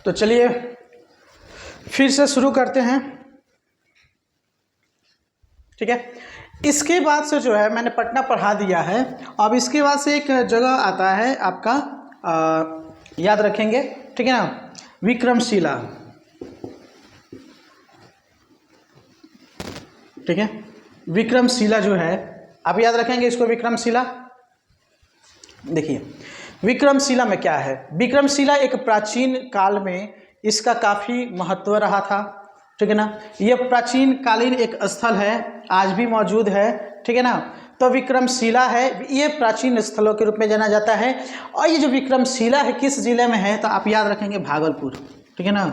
तो चलिए फिर से शुरू करते हैं। ठीक है, इसके बाद से जो है मैंने पटना पढ़ा दिया है। अब इसके बाद से एक जगह आता है आपका याद रखेंगे, ठीक है ना, विक्रमशिला। ठीक है, विक्रमशिला जो है आप याद रखेंगे इसको, विक्रमशिला। देखिए विक्रमशिला में क्या है, विक्रमशिला एक प्राचीन काल में इसका काफ़ी महत्व रहा था। ठीक है ना, यह प्राचीन कालीन एक स्थल है, आज भी मौजूद है। ठीक है ना, तो विक्रमशिला है, ये प्राचीन स्थलों के रूप में जाना जाता है। और ये जो विक्रमशिला है किस जिले में है, तो आप याद रखेंगे भागलपुर। ठीक है ना,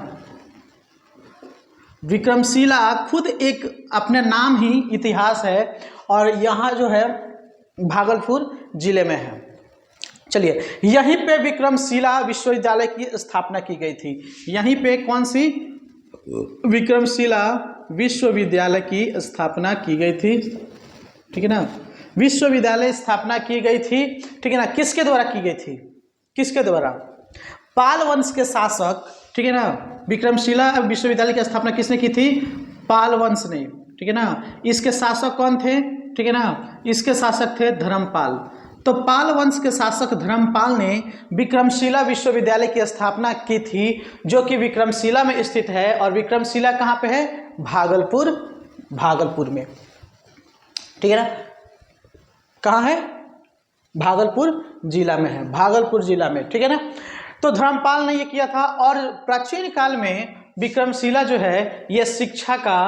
विक्रमशिला खुद एक अपने नाम ही इतिहास है और यहाँ जो है भागलपुर जिले में है। चलिए, यहीं पे विक्रमशिला विश्वविद्यालय की स्थापना की गई थी। यहीं पे कौन सी विक्रमशिला विश्वविद्यालय की स्थापना की गई थी। ठीक है ना, विश्वविद्यालय स्थापना की गई थी। ठीक है ना, किसके द्वारा की गई थी, किसके द्वारा? पाल वंश के शासक। ठीक है ना, विक्रमशिला विश्वविद्यालय की स्थापना किसने की थी? पाल वंश ने। ठीक है ना, इसके शासक कौन थे? ठीक है ना, इसके शासक थे धर्मपाल। तो पाल वंश के शासक धर्मपाल ने विक्रमशिला विश्वविद्यालय की स्थापना की थी, जो कि विक्रमशिला में स्थित है। और विक्रमशिला कहाँ पे है? भागलपुर, भागलपुर में। ठीक है ना, कहाँ है? भागलपुर जिला में है, भागलपुर जिला में। ठीक है ना, तो धर्मपाल ने ये किया था। और प्राचीन काल में विक्रमशिला जो है ये शिक्षा का,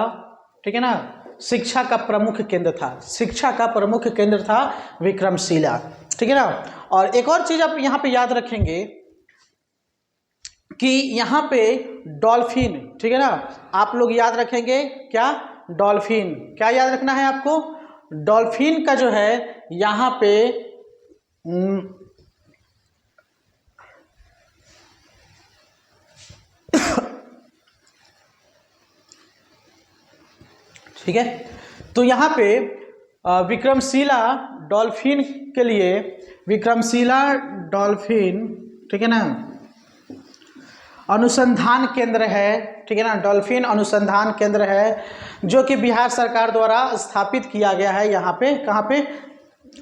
ठीक है ना, शिक्षा का प्रमुख केंद्र था, शिक्षा का प्रमुख केंद्र था विक्रमशिला। ठीक है ना, और एक और चीज आप यहाँ पे याद रखेंगे कि यहाँ पे डॉल्फिन, ठीक है ना, आप लोग याद रखेंगे क्या? डॉल्फिन। क्या याद रखना है आपको? डॉल्फिन का जो है यहाँ पे ठीक है, तो यहाँ पे विक्रमशिला डॉल्फिन के लिए, विक्रमशिला डॉल्फिन, ठीक है ना, अनुसंधान केंद्र है। ठीक है ना, डॉल्फिन अनुसंधान केंद्र है जो कि बिहार सरकार द्वारा स्थापित किया गया है। यहाँ पे कहाँ पे?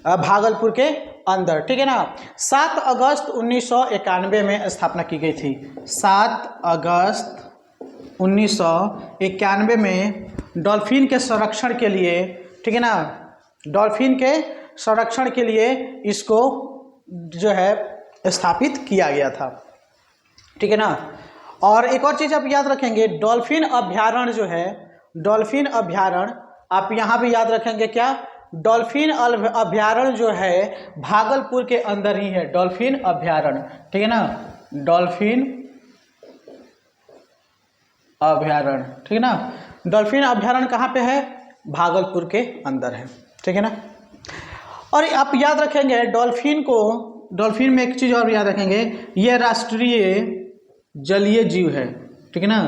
भागलपुर के अंदर। ठीक है ना, 7 अगस्त 1991 में स्थापना की गई थी। 7 अगस्त 1991 में डॉल्फिन के संरक्षण के लिए, ठीक है ना, डॉल्फिन के संरक्षण के लिए इसको जो है स्थापित किया गया था। ठीक है ना, और एक और चीज़ आप याद रखेंगे, डॉल्फिन अभ्यारण्य जो है, डॉल्फिन अभ्यारण्य आप यहाँ भी याद रखेंगे क्या? डॉल्फिन अभ्यारण्य जो है भागलपुर के अंदर ही है, डॉल्फिन अभ्यारण्य। ठीक है ना, डॉल्फिन अभ्यारण्य। ठीक है ना, डॉल्फिन अभ्यारण्य कहाँ पे है? भागलपुर के अंदर है। ठीक है ना, और आप याद रखेंगे डॉल्फिन को, डॉल्फिन में एक चीज़ और याद रखेंगे, यह राष्ट्रीय जलीय जीव है। ठीक है ना,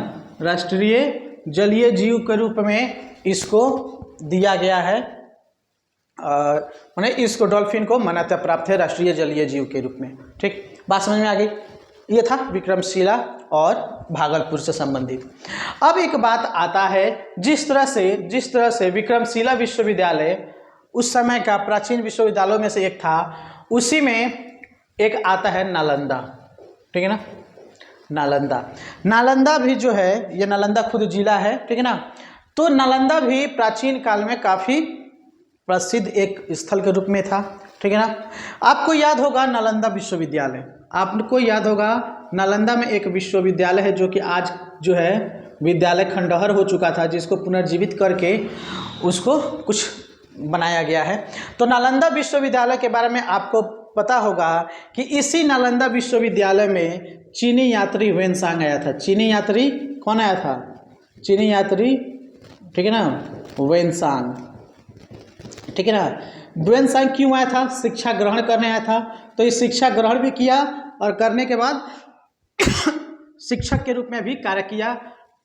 राष्ट्रीय जलीय जीव के रूप में इसको दिया गया है, माने इसको डॉल्फिन को मान्यता प्राप्त है राष्ट्रीय जलीय जीव के रूप में। ठीक, बात समझ में आ गई? ये था विक्रमशिला और भागलपुर से संबंधित। अब एक बात आता है, जिस तरह से विक्रमशिला विश्वविद्यालय उस समय का प्राचीन विश्वविद्यालयों में से एक था, उसी में एक आता है नालंदा। ठीक है ना, नालंदा। नालंदा भी जो है, ये नालंदा खुद जिला है। ठीक है ना, तो नालंदा भी प्राचीन काल में काफ़ी प्रसिद्ध एक स्थल के रूप में था। ठीक है ना, आपको याद होगा नालंदा विश्वविद्यालय, आपको याद होगा नालंदा में एक विश्वविद्यालय है जो कि आज जो है विद्यालय खंडहर हो चुका था, जिसको पुनर्जीवित करके उसको कुछ बनाया गया है। तो नालंदा विश्वविद्यालय के बारे में आपको पता होगा कि इसी नालंदा विश्वविद्यालय में चीनी यात्री ह्वेनसांग आया था। चीनी यात्री कौन आया था? चीनी यात्री, ठीक है ना, ह्वेनसांग। ठीक है ना, ह्वेनसांग क्यों आया था? शिक्षा ग्रहण करने आया था। तो इस शिक्षा ग्रहण भी किया और करने के बाद शिक्षक के रूप में भी कार्य किया।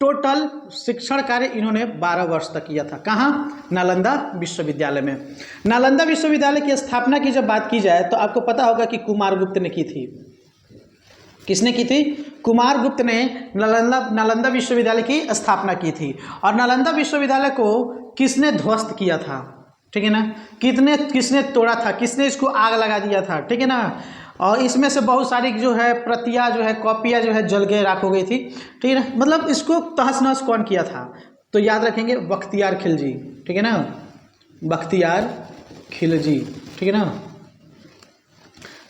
टोटल शिक्षण कार्य इन्होंने 12 वर्ष तक किया था। कहाँ? नालंदा विश्वविद्यालय में। नालंदा विश्वविद्यालय की स्थापना की जब बात की जाए तो आपको पता होगा कि कुमारगुप्त ने की थी। किसने की थी? कुमारगुप्त ने नालंदा विश्वविद्यालय की स्थापना की थी। और नालंदा विश्वविद्यालय को किसने ध्वस्त किया था, ठीक है ना, किसने तोड़ा था, किसने इसको आग लगा दिया था, ठीक है ना। और इसमें से बहुत सारी जो है प्रतियां जो है कॉपियां जो है जल के राख हो गई थी, ठीक है ना। मतलब इसको तहस नहस कौन किया था, तो याद रखेंगे बख्तियार खिलजी, ठीक है ना, बख्तियार खिलजी, ठीक है ना।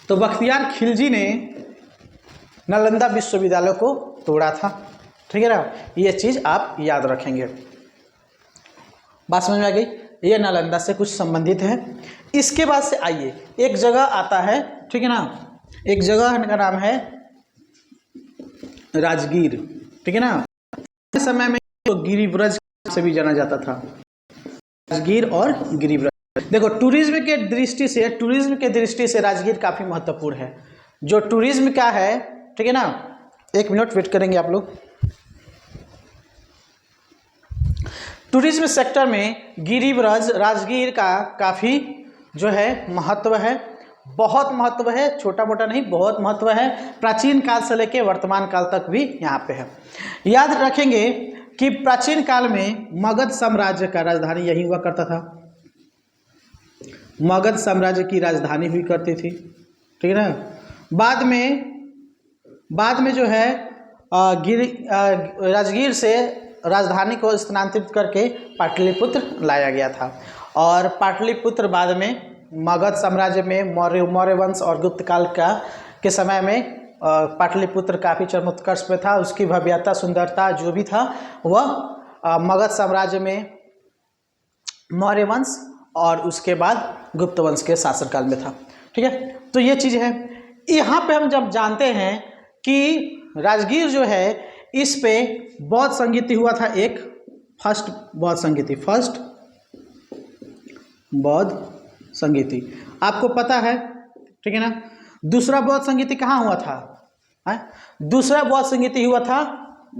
तो बख्तियार खिलजी ने नालंदा विश्वविद्यालय को तोड़ा था, ठीक है ना। ये चीज़ आप याद रखेंगे। बात समझ में आ गई, ये नालंदा से कुछ संबंधित है। इसके बाद से आइए एक जगह आता है, ठीक है ना, एक जगह का नाम है राजगीर, ठीक है ना। इस समय में तो गिरिव्रज से भी जाना जाता था, राजगीर और गिरिव्रज। देखो टूरिज्म के दृष्टि से राजगीर काफ़ी महत्वपूर्ण है। जो टूरिज्म का है, ठीक है ना, एक मिनट वेट करेंगे आप लोग। टूरिज्म सेक्टर में गिरिव्रज राजगीर का काफ़ी जो है महत्व है, बहुत महत्व है, छोटा मोटा नहीं, बहुत महत्व है। प्राचीन काल से लेकर वर्तमान काल तक भी यहाँ पे है। याद रखेंगे कि प्राचीन काल में मगध साम्राज्य का राजधानी यही हुआ करता था, मगध साम्राज्य की राजधानी हुई करती थी, ठीक है ना। बाद में जो है राजगीर से राजधानी को स्थानांतरित करके पाटलिपुत्र लाया गया था। और पाटलिपुत्र बाद में मगध साम्राज्य में मौर्य वंश और गुप्त काल के समय में पाटलिपुत्र काफ़ी चरमोत्कर्ष पे था। उसकी भव्यता सुंदरता जो भी था वह मगध साम्राज्य में मौर्य वंश और उसके बाद गुप्त वंश के शासनकाल में था, ठीक है। तो ये चीज़ है। यहाँ पे हम जब जानते हैं कि राजगीर जो है इस पे बौद्ध संगीति हुआ था, एक फर्स्ट बौद्ध संगीति आपको पता है, ठीक है ना। दूसरा बौद्ध संगीति कहाँ हुआ था, दूसरा बौद्ध संगीति हुआ था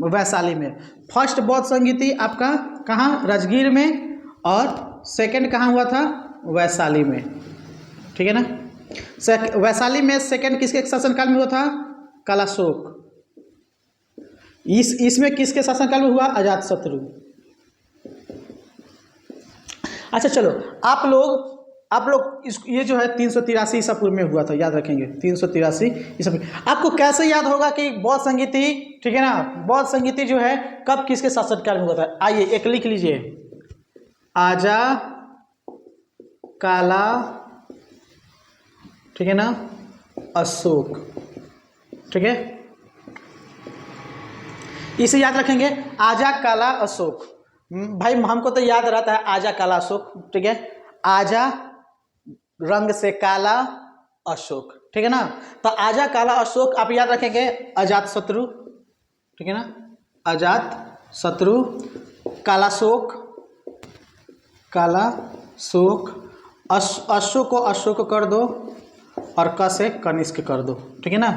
वैशाली में। फर्स्ट बौद्ध संगीति आपका कहाँ, राजगीर में, और सेकंड कहाँ हुआ था, वैशाली में, ठीक है ना। वैशाली में सेकंड किसके शासनकाल में हुआ था, कालाशोक। इसमें किसके शासनकाल में हुआ, अजातशत्रु। अच्छा चलो आप लोग ये जो है 383 ईसा पूर्व में हुआ था, याद रखेंगे 383 ईसा पूर्व। आपको कैसे याद होगा कि बौद्ध संगीति, ठीक है ना, बौद्ध संगीति जो है कब किसके शासनकाल में हुआ था। आइए एक लिख लीजिए, आजा काला, ठीक है ना, अशोक, ठीक है, इसे याद रखेंगे, आजा काला अशोक। भाई हमको तो याद रहता है आजा काला अशोक, ठीक है, आजा रंग से काला अशोक, ठीक है ना। तो आजा काला अशोक आप याद रखेंगे, अजातशत्रु, ठीक है ना, अजातशत्रु, कालाशोक, अशोक को अशोक कर दो और क से कनिष्क कर दो, ठीक है ना।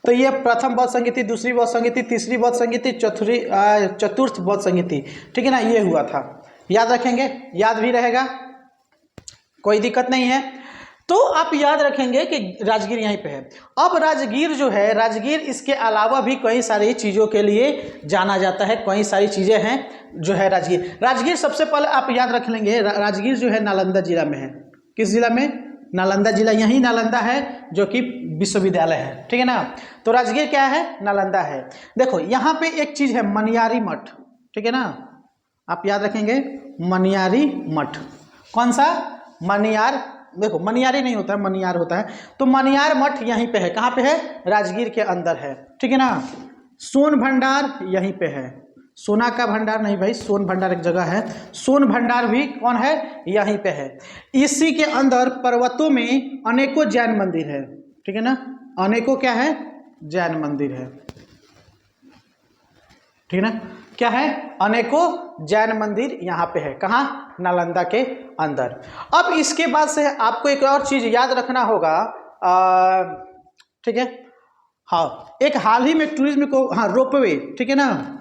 तो ये प्रथम बौद्ध संगीति, दूसरी बौद्ध संगीति, तीसरी बौद्ध संगीति, चतुर्थ बौद्ध संगीति, ठीक है ना, ये हुआ था। याद रखेंगे, याद भी रहेगा, कोई दिक्कत नहीं है। तो आप याद रखेंगे कि राजगीर यहीं पे है। अब राजगीर जो है, राजगीर इसके अलावा भी कई सारी चीज़ों के लिए जाना जाता है, कई सारी चीज़ें हैं जो है राजगीर सबसे पहले आप याद रख लेंगे, राजगीर जो है नालंदा जिला में है। किस जिला में, नालंदा जिला, यही नालंदा है जो कि विश्वविद्यालय है, ठीक है ना। तो राजगीर क्या है, नालंदा है। देखो यहाँ पे एक चीज़ है मनियारी मठ, ठीक है ना, आप याद रखेंगे मनियारी मठ। कौन सा, मनियार, देखो मनियारी नहीं होता है, मनियार होता है। तो मनियार मठ यहीं पे है, कहाँ पे है, राजगीर के अंदर है, ठीक है ना। सोन भंडार यहीं पे है, सोना का भंडार नहीं भाई, सोन भंडार एक जगह है, सोन भंडार भी कौन है, यहीं पे है। इसी के अंदर पर्वतों में अनेकों जैन मंदिर है, ठीक है ना, अनेकों क्या है, जैन मंदिर है, ठीक है ना, क्या है, अनेकों जैन मंदिर यहाँ पे है, कहाँ, नालंदा के अंदर। अब इसके बाद से आपको एक और चीज याद रखना होगा, ठीक है, हाँ, एक हाल ही में टूरिज्म को, हाँ, रोपवे, ठीक है ना,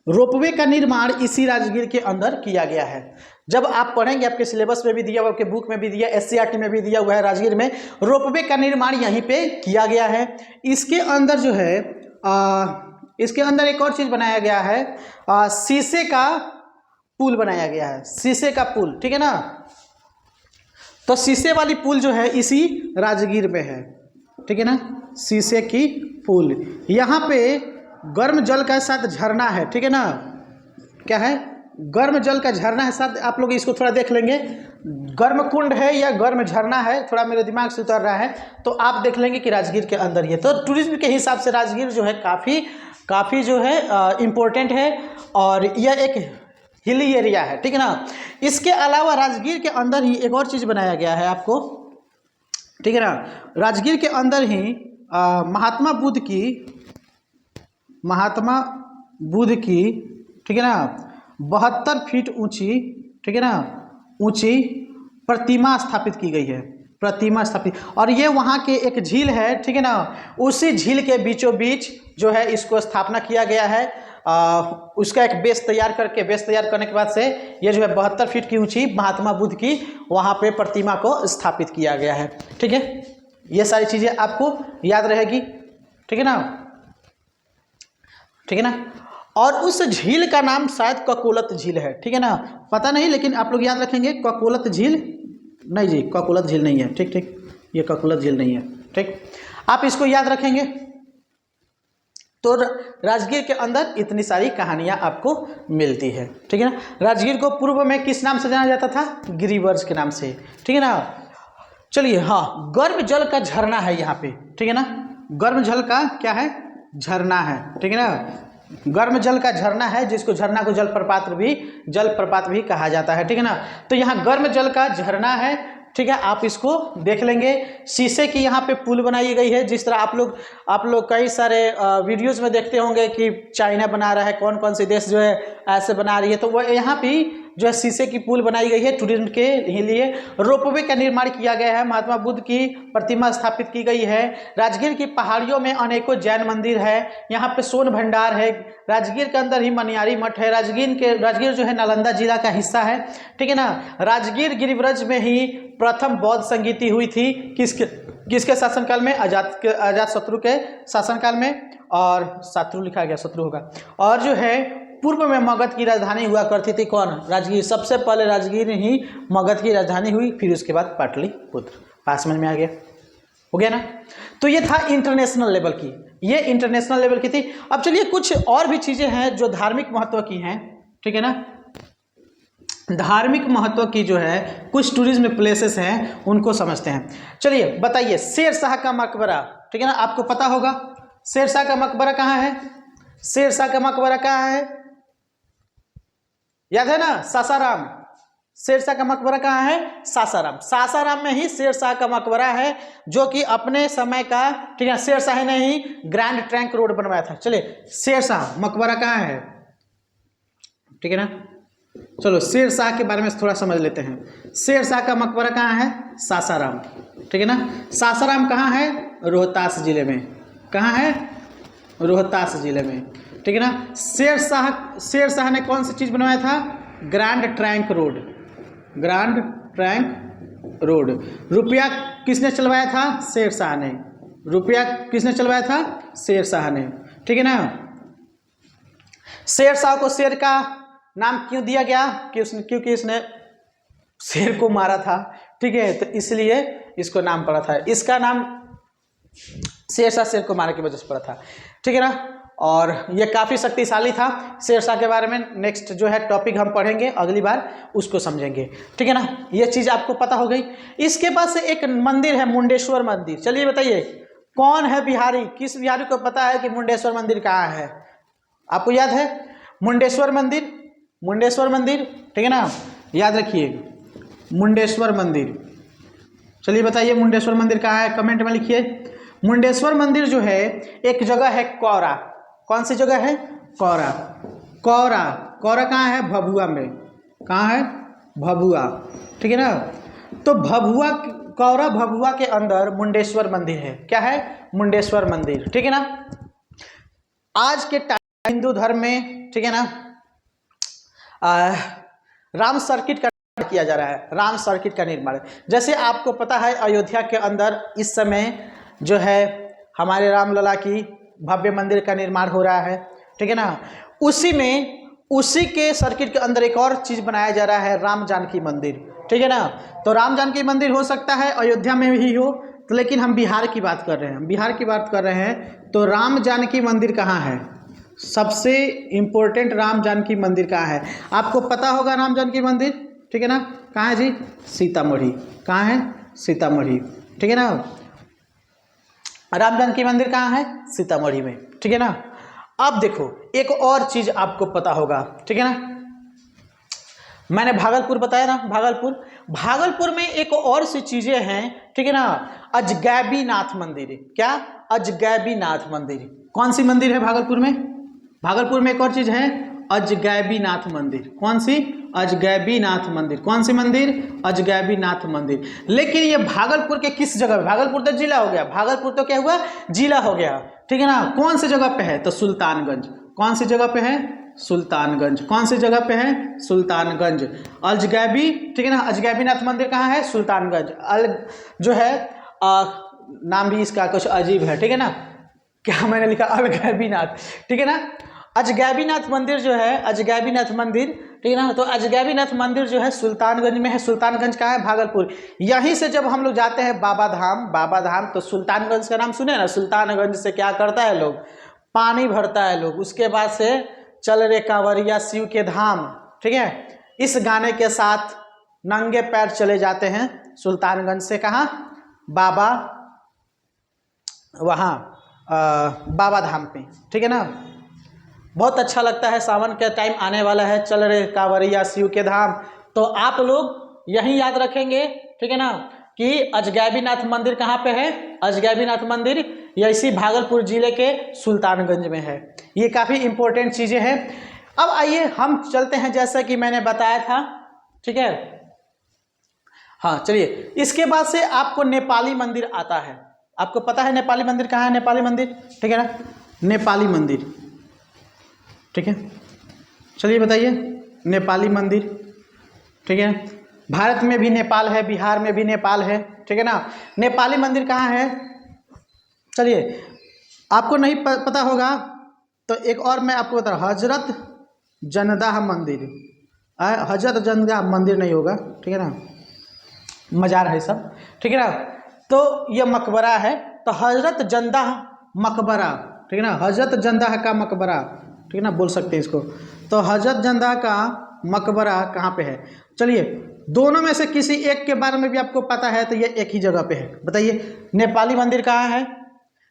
रोपवे का निर्माण इसी राजगीर के अंदर किया गया है। जब आप पढ़ेंगे आपके सिलेबस में भी दिया हुआ, आपके बुक में भी दिया, SCERT में भी दिया हुआ है, राजगीर में रोपवे का निर्माण यहीं पे किया गया है। इसके अंदर जो है इसके अंदर एक और चीज़ बनाया गया है, शीशे का पुल बनाया गया है, शीशे का पुल, ठीक है ना। तो शीशे वाली पुल जो है इसी राजगीर में है, ठीक है ना, शीशे की पुल। यहाँ पे गर्म जल का साथ झरना है, ठीक है ना, क्या है, गर्म जल का झरना है साथ। आप लोग इसको थोड़ा देख लेंगे, गर्म कुंड है या गर्म झरना है, थोड़ा मेरे दिमाग से उतर रहा है, तो आप देख लेंगे कि राजगीर के अंदर ही है। तो टूरिज्म के हिसाब से राजगीर जो है काफ़ी जो है इम्पोर्टेंट है, और यह एक हिली एरिया है, ठीक है ना। इसके अलावा राजगीर के अंदर ही एक और चीज़ बनाया गया है आपको, ठीक है ना। राजगीर के अंदर ही महात्मा बुद्ध की, ठीक है ना, 72 फीट ऊंची, ठीक है ना, ऊंची प्रतिमा स्थापित की गई है, प्रतिमा स्थापित। और ये वहाँ के एक झील है, ठीक है ना, उसी झील के बीचों बीच जो है इसको स्थापना किया गया है। उसका एक बेस तैयार करने के बाद से ये जो है 72 फीट की ऊंची महात्मा बुद्ध की वहाँ पे प्रतिमा को स्थापित किया गया है, ठीक है। ये सारी चीज़ें आपको याद रहेगी, ठीक है ना, ठीक है ना। और उस झील का नाम शायद ककोलत झील है, ठीक है ना, पता नहीं, लेकिन आप लोग याद रखेंगे ककोलत झील नहीं जी, ककोलत झील नहीं है, ठीक, ये ककोलत झील नहीं है, ठीक, आप इसको याद रखेंगे। तो राजगीर के अंदर इतनी सारी कहानियां आपको मिलती है, ठीक है ना। राजगीर को पूर्व में किस नाम से जाना जाता था, गिरिवर्ज के नाम से, ठीक है ना। चलिए, हाँ, गर्म जल का झरना है यहाँ पे, ठीक है ना, गर्म जल का क्या है, झरना है, ठीक है ना, गर्म जल का झरना है, जिसको झरना को जलप्रपात भी कहा जाता है, ठीक है ना। तो यहाँ गर्म जल का झरना है, ठीक है, आप इसको देख लेंगे। शीशे की यहाँ पे पुल बनाई गई है, जिस तरह आप लोग कई सारे वीडियोस में देखते होंगे कि चाइना बना रहा है, कौन कौन से देश जो है ऐसे बना रही है, तो वह यहाँ भी जो है शीशे की पुल बनाई गई है टूरिज्म के लिए। रोपवे का निर्माण किया गया है, महात्मा बुद्ध की प्रतिमा स्थापित की गई है। राजगीर की पहाड़ियों में अनेकों जैन मंदिर है, यहाँ पे सोन भंडार है, राजगीर के अंदर ही मनियारी मठ है। राजगीर जो है नालंदा जिला का हिस्सा है, ठीक है ना। राजगीर गिरिव्रज में ही प्रथम बौद्ध संगीति हुई थी, किसके शासनकाल में, अजात शत्रु के शासनकाल में, और शत्रु लिखा गया, शत्रु होगा। और जो है पूर्व में मगध की राजधानी हुआ करती थी, कौन, राजगीर। सबसे पहले राजगीर ही मगध की राजधानी हुई, फिर उसके बाद पाटलिपुत्र। पास में आ गया, हो गया ना। तो ये था इंटरनेशनल लेवल की, ये इंटरनेशनल लेवल की थी। अब चलिए कुछ और भी चीज़ें हैं जो धार्मिक महत्व की हैं, ठीक है ना। धार्मिक महत्व की जो है कुछ टूरिज्म प्लेसेस हैं, उनको समझते हैं। चलिए बताइए, शेरशाह का मकबरा, ठीक है ना, आपको पता होगा शेरशाह का मकबरा कहाँ है, शेरशाह का मकबरा कहाँ है, याद है ना, सासाराम। शेरशाह का मकबरा कहाँ है, सासाराम। सासाराम में ही शेरशाह का मकबरा है, जो कि अपने समय का, ठीक है, शेरशाह ने ही ग्रैंड ट्रंक रोड बनवाया था। चलिए, शेरशाह मकबरा कहाँ है, ठीक है ना। चलो शेरशाह के बारे में थोड़ा समझ लेते हैं। शेरशाह का मकबरा कहाँ है, सासाराम, ठीक है ना। सासाराम कहाँ है, रोहतास जिले में, कहाँ है, रोहतास जिले में, ठीक है ना। शेरशाह ने कौन सी चीज़ बनवाया था, grand trunk road, grand trunk road. रुपया किसने चलवाया था, शेरशाह ने, रुपया किसने चलवाया था, शेरशाह ने, ठीक है ना। शेरशाह को शेर का नाम क्यों दिया गया, क्योंकि इसने शेर को मारा था, ठीक है, तो इसलिए इसको नाम पड़ा था। इसका नाम शेरशाह शेर को मारने की वजह से पड़ा था, ठीक है ना। और ये काफ़ी शक्तिशाली था। शेरशाह के बारे में नेक्स्ट जो है टॉपिक हम पढ़ेंगे अगली बार, उसको समझेंगे, ठीक है ना। ये चीज़ आपको पता हो गई। इसके पास एक मंदिर है, मुंडेश्वर मंदिर। चलिए बताइए, कौन है बिहारी, किस बिहारी को पता है कि मुंडेश्वर मंदिर कहाँ है, आपको याद है, मुंडेश्वर मंदिर, मुंडेश्वर मंदिर, ठीक है ना, याद रखिए, मुंडेश्वर मंदिर। चलिए बताइए मुंडेश्वर मंदिर कहाँ है, कमेंट में लिखिए। मुंडेश्वर मंदिर जो है एक जगह है कौरा, कौन सी जगह है, कौरा। कौरा, कौरा कहाँ है, भभुआ में, कहाँ है, भभुआ, ठीक है ना। तो भभुआ, कौरा भभुआ के अंदर मुंडेश्वर मंदिर है, क्या है, मुंडेश्वर मंदिर, ठीक है ना। आज के टाइम हिंदू धर्म में, ठीक है ना, राम सर्किट का किया जा रहा है, राम सर्किट का निर्माण। जैसे आपको पता है अयोध्या के अंदर इस समय जो है हमारे रामलला की भव्य मंदिर का निर्माण हो रहा है, ठीक है ना। उसी के सर्किट के अंदर एक और चीज़ बनाया जा रहा है, राम जानकी मंदिर, ठीक है ना। तो राम जानकी मंदिर हो सकता है अयोध्या में भी हो, तो लेकिन हम बिहार की बात कर रहे हैं, बिहार की बात कर रहे हैं। तो राम जानकी मंदिर कहाँ है, सबसे इम्पोर्टेंट राम जानकी मंदिर कहाँ है, आपको पता होगा राम जानकी मंदिर, ठीक है ना। कहाँ है जी, सीतामढ़ी। कहाँ है, सीतामढ़ी, ठीक है ना। राम जानकी मंदिर कहाँ है, सीतामढ़ी में, ठीक है ना। अब देखो एक और चीज आपको पता होगा, ठीक है ना, मैंने भागलपुर बताया ना, भागलपुर में एक और सी चीजें हैं, ठीक है ना। अजगैबीनाथ मंदिर, क्या, अजगैबीनाथ मंदिर। कौन सी मंदिर है भागलपुर में, भागलपुर में एक और चीज है अजगैबीनाथ मंदिर। कौन सी, अजगैबीनाथ मंदिर। कौन सी मंदिर, अजगैबीनाथ मंदिर। लेकिन ये भागलपुर के किस जगह, भागलपुर तो जिला हो गया, भागलपुर तो क्या हुआ, जिला हो गया, ठीक है ना। कौन सी जगह पे है, तो सुल्तानगंज। कौन सी जगह पे है, सुल्तानगंज। कौन सी जगह पे है, सुल्तानगंज। अजगैबी, ठीक है ना, अजगैबीनाथ मंदिर कहाँ है, सुल्तानगंज। जो है नाम भी इसका कुछ अजीब है, ठीक है ना, क्या मैंने लिखा, अलगैबीनाथ, ठीक है ना। अजगैबीनाथ मंदिर जो है, अजगैबीनाथ मंदिर, ठीक है ना। तो अजगैबीनाथ मंदिर जो है सुल्तानगंज में है। सुल्तानगंज का है, भागलपुर। यहीं से जब हम लोग जाते हैं बाबा धाम, तो सुल्तानगंज का नाम सुने ना, सुल्तानगंज से क्या करता है लोग, पानी भरता है लोग। उसके बाद से चल रे कांवरिया शिव के धाम, ठीक है, इस गाने के साथ नंगे पैर चले जाते हैं सुल्तानगंज से, कहाँ, बाबा, वहाँ बाबा धाम पे, ठीक है ना। बहुत अच्छा लगता है, सावन का टाइम आने वाला है, चल रे कांवरिया शिव के धाम। तो आप लोग यही याद रखेंगे, ठीक है ना, कि अजगैबीनाथ मंदिर कहाँ पे है, अजगैबीनाथ मंदिर ये इसी भागलपुर जिले के सुल्तानगंज में है। ये काफ़ी इंपॉर्टेंट चीज़ें हैं। अब आइए हम चलते हैं, जैसा कि मैंने बताया था, ठीक है। हाँ चलिए, इसके बाद से आपको नेपाली मंदिर आता है। आपको पता है नेपाली मंदिर कहाँ है, नेपाली मंदिर, ठीक है ना, नेपाली मंदिर, ठीक है। चलिए बताइए, नेपाली मंदिर, ठीक है। भारत में भी नेपाल है, बिहार में भी नेपाल है, ठीक है ना। नेपाली मंदिर कहाँ है, चलिए आपको नहीं पता होगा तो एक और मैं आपको बता रहा हूँ, हजरत जनदाह मंदिर। हजरत जनदाह मंदिर नहीं होगा, ठीक है ना, मजार है सब, ठीक है ना। तो यह मकबरा है, तो हजरत जनदाह मकबरा, ठीक है ना, हजरत जनदाह का मकबरा, ठीक है ना, बोल सकते हैं इसको। तो हजरत जनदाह का मकबरा कहाँ पे है, चलिए दोनों में से किसी एक के बारे में भी आपको पता है तो ये एक ही जगह पे है, बताइए। नेपाली मंदिर कहाँ है,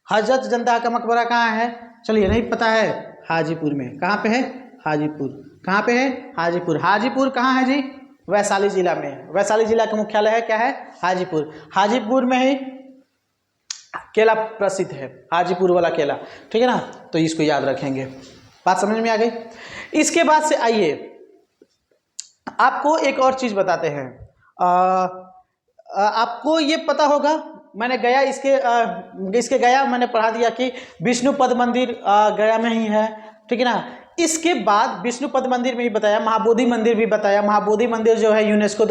हजरत जनदाह का मकबरा कहाँ है, चलिए नहीं पता है, हाजीपुर में। कहाँ पे है, हाजीपुर। कहाँ पे है, हाजीपुर। हाजीपुर कहाँ है जी, वैशाली जिला में। वैशाली जिला का मुख्यालय है, क्या है, हाजीपुर। हाजीपुर में ही केला प्रसिद्ध है, हाजीपुर वाला केला, ठीक है ना। तो इसको याद रखेंगे, बात समझ में आ गई। इसके बाद से आइए आपको एक और चीज़ बताते हैं। आपको ये पता होगा, मैंने गया इसके गया मैंने पढ़ा दिया कि विष्णुपद मंदिर गया में ही है, ठीक है ना। इसके बाद विष्णुपद मंदिर में ही बताया, महाबोधि मंदिर भी बताया। महाबोधि मंदिर जो है यूनेस्को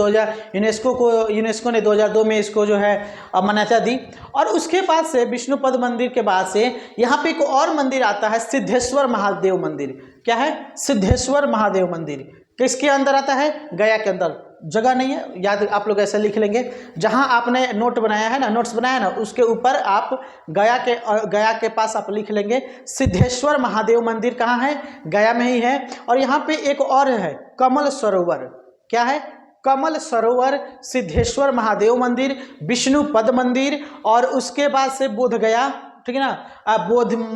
ने 2002 में इसको जो है मान्यता दी। और उसके बाद से विष्णुपद मंदिर के बाद से यहाँ पे एक और मंदिर आता है, सिद्धेश्वर महादेव मंदिर। क्या है, सिद्धेश्वर महादेव मंदिर। किसके अंदर आता है, गया के अंदर। जगह नहीं है याद, आप लोग ऐसे लिख लेंगे, जहां आपने नोट्स बनाया है ना, उसके ऊपर आप गया के पास आप लिख लेंगे सिद्धेश्वर महादेव मंदिर कहाँ है, गया में ही है। और यहाँ पे एक और है, कमल सरोवर। क्या है, कमल सरोवर, सिद्धेश्वर महादेव मंदिर, विष्णुपद मंदिर, और उसके बाद से बोध गया, ठीक है ना,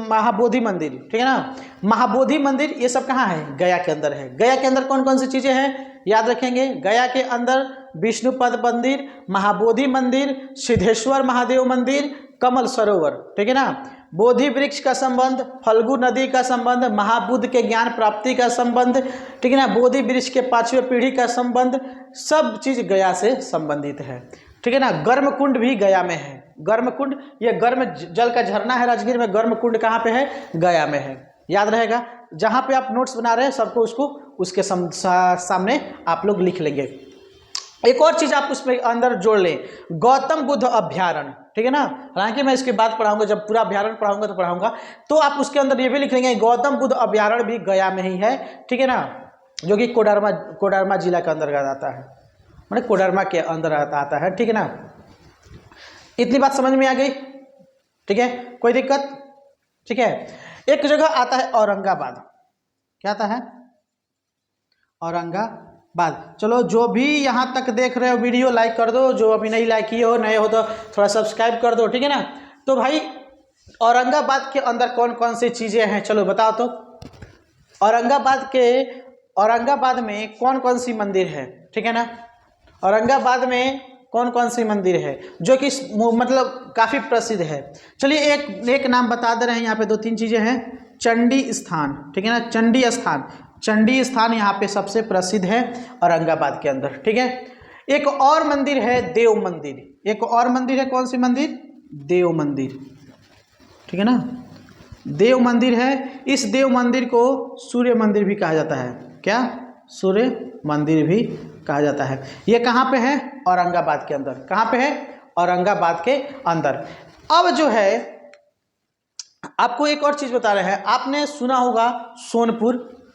महाबोधि मंदिर, ठीक है ना। महाबोधि मंदिर ये सब कहाँ है, गया के अंदर है। गया के अंदर कौन कौन सी चीज़ें हैं याद रखेंगे, गया के अंदर विष्णुपद मंदिर, महाबोधि मंदिर, सिद्धेश्वर महादेव मंदिर, कमल सरोवर, ठीक है ना। बोधि वृक्ष का संबंध, फल्गु नदी का संबंध, महाबुद्ध के ज्ञान प्राप्ति का संबंध, ठीक है ना, बोधि वृक्ष के 5वीं पीढ़ी का संबंध, सब चीज़ गया से संबंधित है, ठीक है ना। गर्म कुंड भी गया में है। गर्म कुंड, ये गर्म जल का झरना है राजगीर में। गर्म कुंड कहाँ पे है, गया में है, याद रहेगा। जहाँ पे आप नोट्स बना रहे हैं सबको उसको उसके सामने आप लोग लिख लेंगे। एक और चीज़ आप उसमें अंदर जोड़ लें, गौतम बुद्ध अभ्यारण्य। ठीक है ना। हालांकि मैं इसके बाद पढ़ाऊंगा, जब पूरा अभ्यारण्य पढ़ाऊंगा तो पढ़ाऊंगा, तो आप उसके अंदर ये भी लिख लेंगे गौतम बुद्ध अभ्यारण्य भी गया में ही है, ठीक है ना, जो कि कोडरमा जिला के अंतर्गत आता है, मतलब कोडरमा के अंदर आता है, ठीक है ना। इतनी बात समझ में आ गई, ठीक है, कोई दिक्कत, ठीक है। एक जगह आता है औरंगाबाद, क्या आता है, औरंगाबाद। चलो जो भी यहाँ तक देख रहे हो वीडियो लाइक कर दो, जो अभी नहीं लाइक किए हो, नए हो तो थोड़ा सब्सक्राइब कर दो, ठीक है ना। तो भाई औरंगाबाद के अंदर कौन कौन सी चीज़ें हैं, चलो बताओ तो। औरंगाबाद में कौन कौन सी मंदिर है, ठीक है ना। औरंगाबाद में कौन कौन सी मंदिर है जो कि मतलब काफ़ी प्रसिद्ध है। चलिए एक नाम बता दे रहे हैं, यहाँ पे 2-3 चीज़ें हैं। चंडी स्थान, ठीक है ना, चंडी स्थान यहाँ पे सबसे प्रसिद्ध है औरंगाबाद के अंदर, ठीक है। एक और मंदिर है देव मंदिर, एक और मंदिर है, कौन सी मंदिर, देव मंदिर, ठीक है ना, देव मंदिर है। इस देव मंदिर को सूर्य मंदिर भी कहा जाता है, क्या, सूर्य मंदिर भी कहा जाता है। ये कहाँ पे है, औरंगाबाद के अंदर, कहाँ पे है, औरंगाबाद के अंदर। अब जो है आपको एक और चीज़ बता रहे हैं, आपने सुना होगा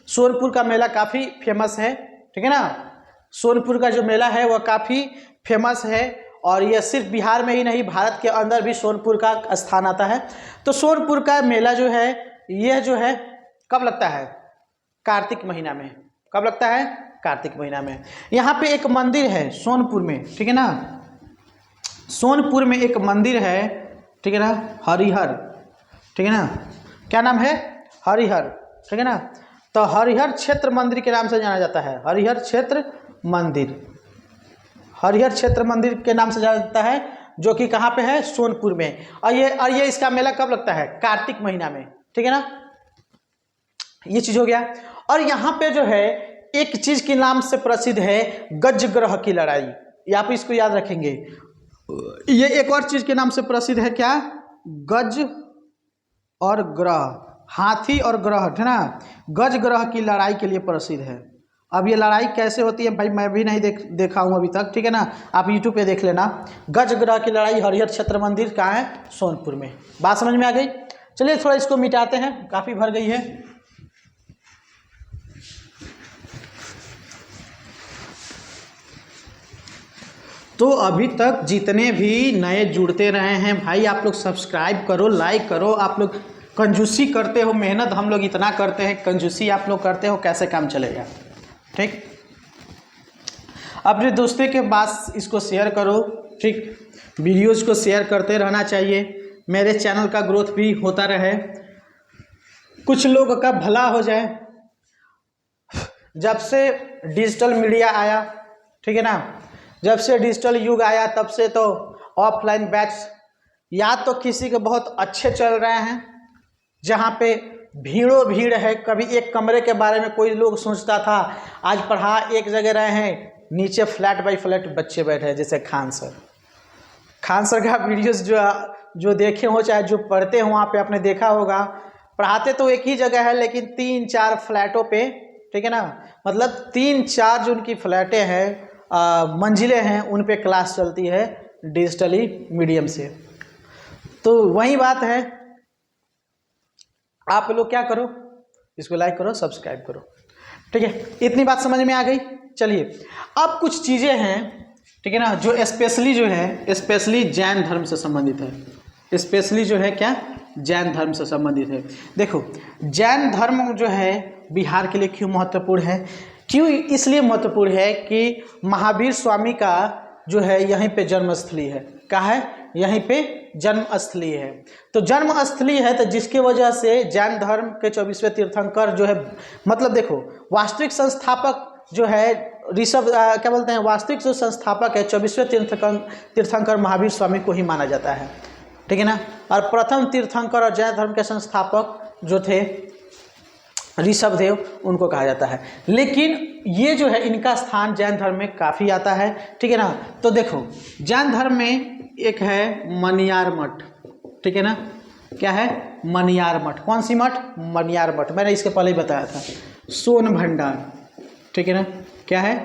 सोनपुर का मेला काफ़ी फेमस है, ठीक है ना। सोनपुर का जो मेला है वह काफ़ी फेमस है, और यह सिर्फ बिहार में ही नहीं, भारत के अंदर भी सोनपुर का स्थान आता है। तो सोनपुर का मेला जो है, यह जो है कब लगता है, कार्तिक महीना में। कब लगता है, कार्तिक महीना में। यहाँ पे एक मंदिर है सोनपुर में, ठीक है ना, सोनपुर में एक मंदिर है, ठीक है ना, हरिहर, ठीक है ना, क्या नाम है, हरिहर, ठीक है ना। तो हरिहर क्षेत्र मंदिर के नाम से जाना जाता है, हरिहर क्षेत्र मंदिर, हरिहर क्षेत्र मंदिर के नाम से जाना जाता है, जो कि कहाँ पे है, सोनपुर में। और ये इसका मेला कब लगता है, कार्तिक महीना में, ठीक है ना। ये चीज़ हो गया। और यहाँ पे जो है एक चीज़ के नाम से प्रसिद्ध है, गजग्रह की लड़ाई, ये आप इसको याद रखेंगे। ये एक और चीज़ के नाम से प्रसिद्ध है, क्या, गज और ग्रह, हाथी और ग्रह, है ना, गज ग्रह की लड़ाई के लिए प्रसिद्ध है। अब ये लड़ाई कैसे होती है भाई, मैं भी नहीं देखा हूँ अभी तक, ठीक है ना, आप यूट्यूब पे देख लेना। गज ग्रह की लड़ाई, हरिहर क्षेत्र मंदिर कहाँ है, सोनपुर में। बात समझ में आ गई। चलिए थोड़ा इसको मिटाते हैं, काफ़ी भर गई है। तो अभी तक जितने भी नए जुड़ते रहे हैं भाई, आप लोग सब्सक्राइब करो, लाइक करो। आप लोग कंजूसी करते हो, मेहनत हम लोग इतना करते हैं, कंजूसी आप लोग करते हो, कैसे काम चलेगा, ठीक। अपने दोस्तों के पास इसको शेयर करो, ठीक, वीडियोज़ को शेयर करते रहना चाहिए, मेरे चैनल का ग्रोथ भी होता रहे, कुछ लोगों का भला हो जाए। जब से डिजिटल मीडिया आया, ठीक है ना, जब से डिजिटल युग आया, तब से तो ऑफलाइन बैच या तो किसी के बहुत अच्छे चल रहे हैं, जहाँ पे भीड़ों भीड़ है। कभी एक कमरे के बारे में कोई लोग सोचता था, आज पढ़ा एक जगह रहे हैं, नीचे फ्लैट बाई फ्लैट बच्चे बैठे हैं, जैसे खान सर का वीडियोस जो देखे हो, चाहे जो पढ़ते हो वहाँ पे आपने देखा होगा, पढ़ाते तो एक ही जगह है लेकिन 3-4 फ्लैटों पे, ठीक है ना, मतलब 3-4 जो उनकी फ्लैटें हैं, मंजिलें हैं, उन पे क्लास चलती है डिजिटली मीडियम से। तो वही बात है, आप लोग क्या करो, इसको लाइक करो, सब्सक्राइब करो, ठीक है। इतनी बात समझ में आ गई। चलिए अब कुछ चीज़ें हैं, ठीक है ना, जो स्पेशली जैन धर्म से संबंधित है, स्पेशली जो है क्या, जैन धर्म से संबंधित है। देखो जैन धर्म जो है बिहार के लिए क्यों महत्वपूर्ण है, क्यों इसलिए महत्वपूर्ण है कि महावीर स्वामी का जो है यहीं पे जन्मस्थली है, कहाँ है, यहीं पे जन्मस्थली है। तो जन्मस्थली है, तो जिसकी वजह से जैन धर्म के 24वें तीर्थंकर जो है, मतलब देखो वास्तविक संस्थापक जो है क्या बोलते हैं, वास्तविक जो संस्थापक है 24वें तीर्थंकर महावीर स्वामी को ही माना जाता है, ठीक है ना। और प्रथम तीर्थंकर और जैन धर्म के संस्थापक जो थे ऋषभदेव, उनको कहा जाता है। लेकिन ये जो है इनका स्थान जैन धर्म में काफ़ी आता है, ठीक है ना। तो देखो जैन धर्म में एक है मनियार मठ, ठीक है ना, क्या है, मनियार मठ। कौन सी मठ, मनियार मठ, मैंने इसके पहले ही बताया था। सोन भंडार, ठीक है ना, क्या है,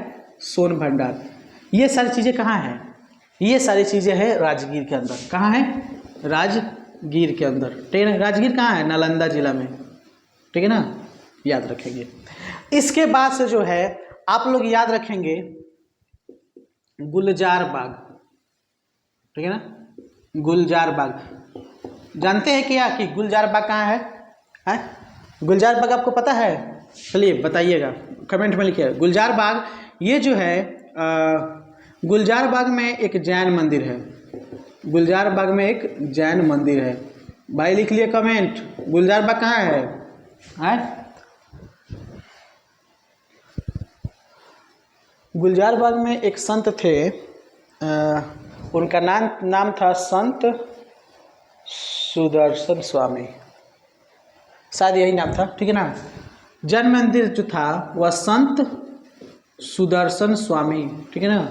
सोन भंडार। ये सारी चीज़ें कहाँ हैं, ये सारी चीज़ें हैं राजगीर के अंदर। कहाँ है? राजगीर के अंदर। ठीक है ना। राजगीर कहाँ है? नालंदा जिला में। ठीक है ना, याद रखेंगे। इसके बाद से जो है आप लोग याद रखेंगे गुलजार बाग। ठीक है ना, गुलजार बाग जानते हैं क्या कि गुलजार बाग कहाँ है? हैं? गुलजार बाग आपको पता है? चलिए बताइएगा, कमेंट में लिखिए। गुलजार बाग ये जो है गुलजार बाग में एक जैन मंदिर है। गुलजार बाग में एक जैन मंदिर है। भाई लिख लिए कमेंट, गुलजार बाग कहाँ है? हैं? गुलजार बाग में एक संत थे, उनका नाम था संत सुदर्शन स्वामी, शायद यही नाम था। ठीक है ना। जैन मंदिर जो था वह संत सुदर्शन स्वामी। ठीक है ना।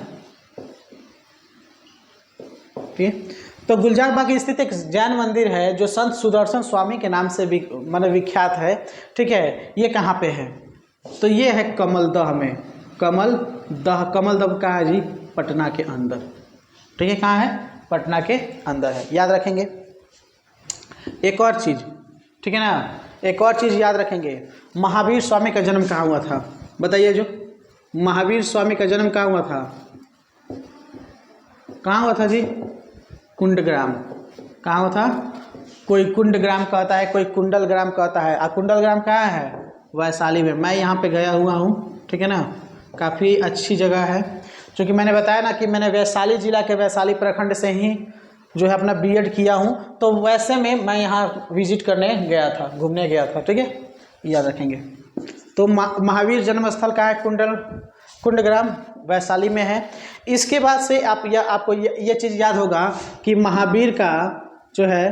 ठीक, तो गुलजार बाग स्थित एक जैन मंदिर है जो संत सुदर्शन स्वामी के नाम से विख्यात है। ठीक है। ये कहाँ पे है? तो ये है कमलदह में। कमलदह कहाँ है जी? पटना के अंदर। ठीक है, कहाँ है? पटना के अंदर है, याद रखेंगे। एक और चीज़, ठीक है ना, एक और चीज़ याद रखेंगे, महावीर स्वामी का जन्म कहाँ हुआ था? बताइए। जो महावीर स्वामी का जन्म कहाँ हुआ था? कहाँ हुआ था जी? कुंडग्राम। कहाँ हुआ था? कोई कुंडग्राम कहता है, कोई कुंडलग्राम कहता है। कुंडलग्राम कहाँ है? वैशाली में। मैं यहाँ पे गया हुआ हूँ। ठीक है ना, काफ़ी अच्छी जगह है। क्योंकि मैंने बताया ना कि मैंने वैशाली जिला के वैशाली प्रखंड से ही जो है अपना बीएड किया हूँ, तो वैसे में मैं यहाँ विजिट करने गया था, घूमने गया था। ठीक है, याद रखेंगे। तो महावीर जन्म स्थल का है कुंडग्राम, वैशाली में है। इसके बाद से आपको ये चीज़ याद होगा कि महावीर का जो है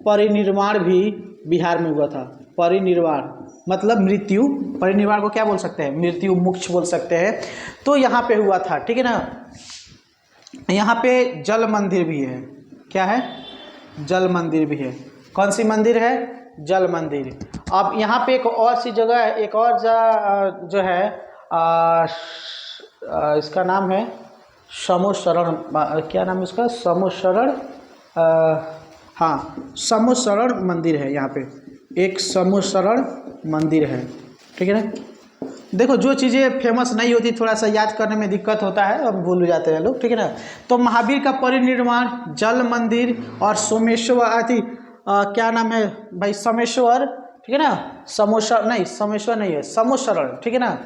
परिनिर्वाण भी बिहार में हुआ था। परिनिर्वाण मतलब मृत्यु, परिनिर्वाण को क्या बोल सकते हैं? मृत्यु मोक्ष बोल सकते हैं। तो यहाँ पे हुआ था। ठीक है ना। यहाँ पे जल मंदिर भी है। क्या है? जल मंदिर भी है। कौन सी मंदिर है? जल मंदिर। अब यहाँ पे एक और सी जगह है, एक और जो है इसका नाम है समूशरण। क्या नाम है इसका? समूशरण। हाँ, समूशरण मंदिर है। यहाँ पे एक समूशरण मंदिर है। ठीक है ना। देखो, जो चीज़ें फेमस नहीं होती थोड़ा सा याद करने में दिक्कत होता है, अब भूल जाते हैं लोग। ठीक है ना। तो महावीर का परिनिर्वाण, जल मंदिर और सोमेश्वर क्या नाम है भाई? सोमेश्वर। ठीक है ना। सोमेश्वर नहीं है, समूशरण। ठीक है ना।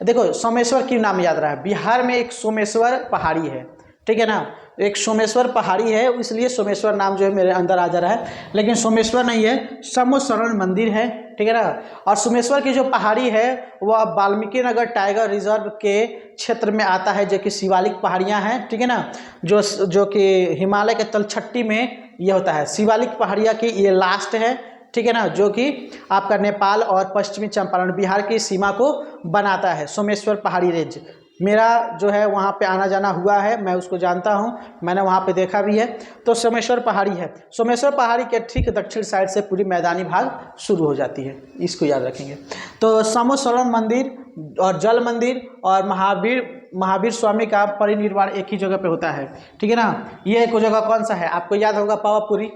देखो, सोमेश्वर क्यों नाम याद रहा है? बिहार में एक सोमेश्वर पहाड़ी है। ठीक है ना, एक सोमेश्वर पहाड़ी है, इसलिए सोमेश्वर नाम जो है मेरे अंदर आ जा रहा है, लेकिन सोमेश्वर नहीं है, समूशरण मंदिर है। ठीक है ना। और सोमेश्वर की जो पहाड़ी है वह वाल्मीकि नगर टाइगर रिजर्व के क्षेत्र में आता है, जो कि शिवालिक पहाड़ियाँ हैं। ठीक है ना, जो कि हिमालय के तलछट्टी में ये होता है। शिवालिक पहाड़ियाँ की ये लास्ट है। ठीक है ना, जो कि आपका नेपाल और पश्चिमी चंपारण बिहार की सीमा को बनाता है। सोमेश्वर पहाड़ी रेंज मेरा जो है वहाँ पे आना जाना हुआ है, मैं उसको जानता हूँ, मैंने वहाँ पे देखा भी है। तो सोमेश्वर पहाड़ी है। सोमेश्वर पहाड़ी के ठीक दक्षिण साइड से पूरी मैदानी भाग शुरू हो जाती है, इसको याद रखेंगे। तो समूशरण मंदिर और जल मंदिर और महावीर स्वामी का परिनिर्वाण एक ही जगह पे होता है। ठीक है ना। ये एक जगह कौन सा है? आपको याद होगा, पावापुरी।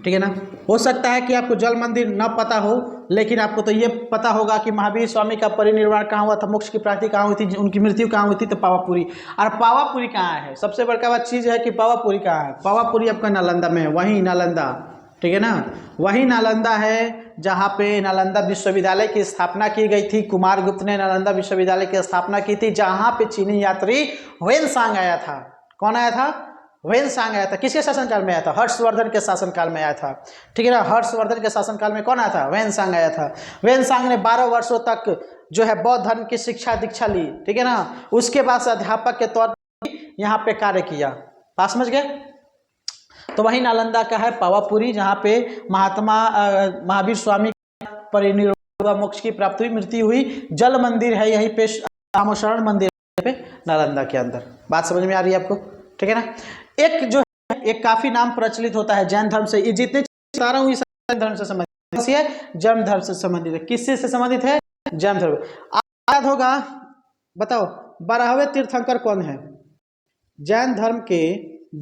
ठीक है ना। हो सकता है कि आपको जल मंदिर न पता हो, लेकिन आपको तो ये पता होगा कि महावीर स्वामी का परिनिर्वाण कहाँ हुआ था, मोक्ष की प्राप्ति कहाँ हुई थी, उनकी मृत्यु कहाँ हुई थी, तो पावापुरी। और पावापुरी कहाँ है? सबसे बड़का बात चीज़ है कि पावापुरी कहाँ है? पावापुरी आपका नालंदा में है। वहीं नालंदा। ठीक है ना, वहीं नालंदा है जहाँ पे नालंदा विश्वविद्यालय की स्थापना की गई थी। कुमारगुप्त ने नालंदा विश्वविद्यालय की स्थापना की थी, जहाँ पे चीनी यात्री ह्वेनसांग आया था। कौन आया था? ह्वेनसांग आया था। किसके शासनकाल में आया था? हर्षवर्धन के शासनकाल में आया था। ठीक है ना। हर्षवर्धन के शासनकाल में कौन आया था? ह्वेनसांग आया था। ह्वेनसांग ने 12 वर्षों तक जो है बौद्ध धर्म की शिक्षा दीक्षा ली। ठीक है ना। उसके बाद से अध्यापक के तौर पर यहाँ पे कार्य किया। बात समझ गए? तो वही नालंदा का है पावापुरी, जहाँ पे महावीर स्वामी परिनिर्वाण, मोक्ष की प्राप्ति हुई, मृत्यु हुई। जल मंदिर है यहीं पे, समूशरण मंदिर पे नालंदा के अंदर। बात समझ में आ रही है आपको? ठीक है ना। एक जो है एक काफी नाम प्रचलित होता है जैन धर्म से। ये जितने बता रहा हूँ जैन धर्म से संबंधित है, जैन धर्म से संबंधित है। किससे से संबंधित है? जैन धर्म। याद होगा, बताओ 12वें तीर्थंकर कौन है? जैन धर्म के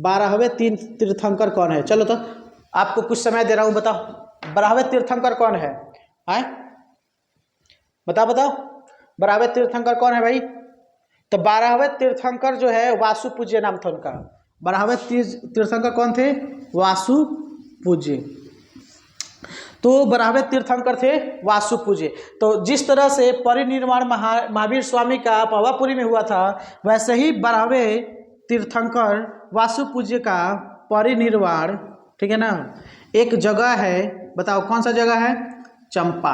12वें तीर्थंकर कौन है? चलो तो आपको कुछ समय दे रहा हूँ, बताओ 12वें तीर्थंकर कौन है? आए बताओ बताओ, 12वें तीर्थंकर कौन है भाई? तो 12वें तीर्थंकर जो है वासु पूज्य नाम था उनका। 12वें तीर्थंकर कौन थे? वासु पूज्य। तो 12वें तीर्थंकर थे वासु पूज्य। तो जिस तरह से परिनिर्वाण महावीर स्वामी का पावापुरी में हुआ था, वैसे ही 12वें तीर्थंकर वासु पूज्य का परिनिर्वाण, ठीक है ना, एक जगह है, बताओ कौन सा जगह है? चंपा,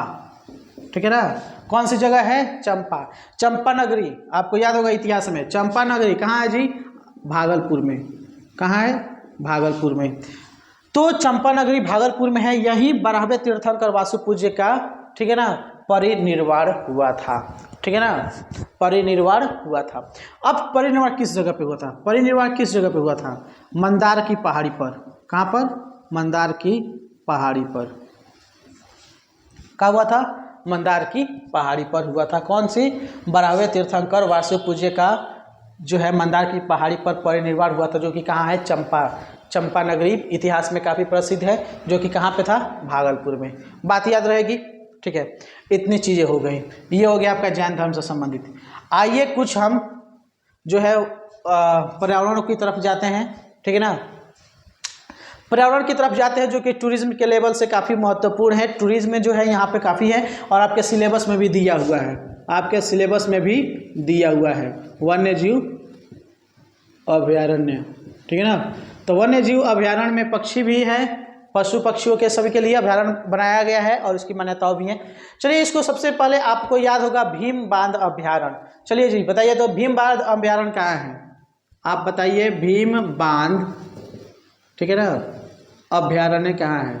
ठीक है ना। कौन सी जगह है? चंपा। चंपा नगरी आपको याद होगा इतिहास में। चंपा नगरी कहाँ है जी? भागलपुर में। कहाँ है? भागलपुर में। तो चंपा नगरी भागलपुर में है, यही 12वें तीर्थंकर वासु पूज्य का, ठीक है ना, परिनिर्वाण हुआ था, ठीक है ना, परिनिर्वाण हुआ था। अब परिनिर्वाण किस जगह पे हुआ था? परिनिर्वाण किस जगह पे हुआ था? मंदार की पहाड़ी पर। कहाँ पर? मंदार की पहाड़ी पर। कहाँ हुआ था? मंदार की पहाड़ी पर हुआ था। कौन सी? 12वें तीर्थंकर वासु पूज्य का जो है मंदार की पहाड़ी पर परिनिर्वाण हुआ था, जो कि कहाँ है? चंपा नगरी इतिहास में काफ़ी प्रसिद्ध है, जो कि कहाँ पे था? भागलपुर में। बात याद रहेगी, ठीक है। इतनी चीज़ें हो गई, ये हो गया आपका जैन धर्म से संबंधित। आइए कुछ हम जो है पर्यावरण की तरफ जाते हैं, ठीक है ना। पर्यावरण की तरफ जाते हैं, जो कि टूरिज्म के लेवल से काफ़ी महत्वपूर्ण है। टूरिज्म में जो है यहाँ पे काफ़ी है, और आपके सिलेबस में भी दिया हुआ है, आपके सिलेबस में भी दिया हुआ है वन्य जीव अभयारण्य, ठीक है ना। तो वन्य जीव अभयारण्य में पक्षी भी है, पशु पक्षियों के सभी के लिए अभयारण्य बनाया गया है, और इसकी मान्यताओं भी हैं। चलिए इसको सबसे पहले आपको याद होगा भीम बांध अभयारण्य। चलिए जी बताइए, तो भीम बांध अभयारण्य कहाँ है? आप बताइए, भीम बांध, ठीक है ना, अभयारण्य कहाँ है?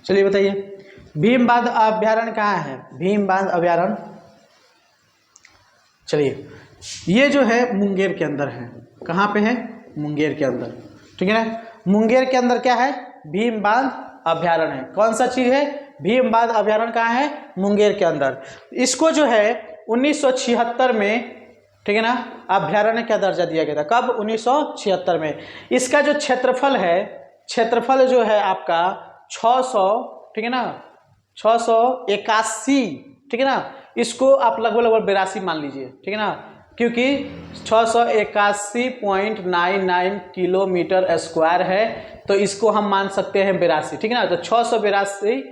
चलिए बताइए, भीम बांध अभयारण्य कहाँ है? भीम बांध अभयारण्य, चलिए ये जो है मुंगेर के अंदर है। कहाँ पे है? मुंगेर के अंदर, ठीक है ना। मुंगेर के अंदर क्या है? भीम बांध अभयारण्य है। कौन सा चीज़ है? भीम बांध अभयारण्य कहाँ है? मुंगेर के अंदर। इसको जो है 1976 में, ठीक है ना, अभयारण्य का दर्जा दिया गया था। कब? 1976 में। इसका जो क्षेत्रफल है, क्षेत्रफल जो है आपका 600, ठीक है ना, 681, ठीक है ना, इसको आप लगभग 82 मान लीजिए, ठीक है ना, क्योंकि 681.99 किलोमीटर स्क्वायर है, तो इसको हम मान सकते हैं 82, ठीक है ना। तो 682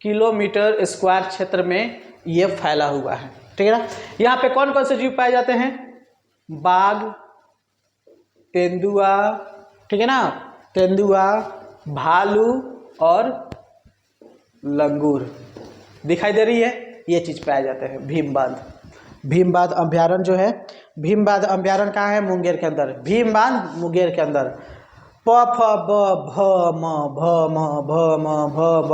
किलोमीटर स्क्वायर क्षेत्र में ये फैला हुआ है, ठीक है ना। यहाँ पे कौन कौन से जीव पाए जाते हैं? बाघ, तेंदुआ, ठीक है ना, तेंदुआ, भालू और लंगूर दिखाई दे रही है, ये चीज़ पाए जाते हैं भीम बांध अभयारण्य जो है। भीम बांध अभयारण्य कहाँ है? मुंगेर के अंदर। भीम बांध मुंगेर के अंदर। प फ ब भ म भ म भ म भ ब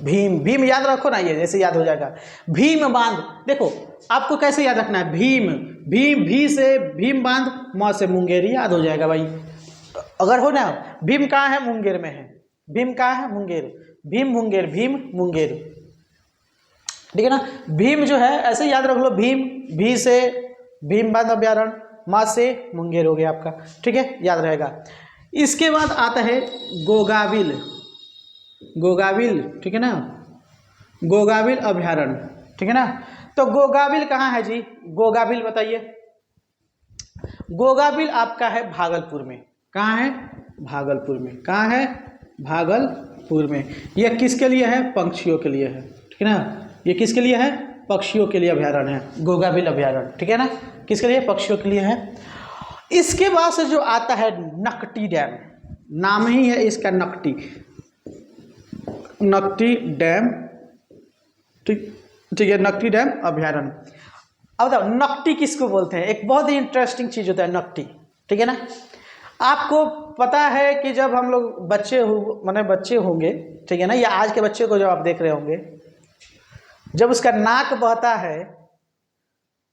भीम याद रखो ना, ये जैसे याद हो जाएगा। भीम बांध, देखो आपको कैसे याद रखना है? भीम भी से भीम बांध, म से मुंगेर, याद हो जाएगा भाई। अगर हो ना, भीम कहाँ है? मुंगेर में है। भीम कहाँ है? मुंगेर। भीम मुंगेर, ठीक है ना। भीम जो है ऐसे याद रख लो, भीम, भी से भीम बांध अभयारण्य, माँ से मुंगेर हो गया आपका, ठीक है, याद रहेगा। इसके बाद आता है गोगाविल, ठीक है ना, गोगाविल अभयारण्य, ठीक है ना। तो गोगाविल कहाँ है जी? गोगाविल बताइए। गोगाविल आपका है भागलपुर में। कहाँ है? भागलपुर में। कहाँ है? भागलपुर में। यह किसके लिए है? पक्षियों के लिए है, ठीक है ना। ये किसके लिए है? पक्षियों के लिए अभयारण्य है गोगाविल अभयारण्य, ठीक है ना। किसके लिए? पक्षियों के लिए है। इसके बाद से जो आता है नकटी डैम, नाम ही है इसका नकटी डैम, ठीक है, नकटी डैम अभयारण्य। अब बताओ नकटी किसको बोलते हैं? एक बहुत ही इंटरेस्टिंग चीज़ होता है नकटी, ठीक है ना। आपको पता है कि जब हम लोग बच्चे होंगे, ठीक है ना, या आज के बच्चे को जब आप देख रहे होंगे, जब उसका नाक बहता है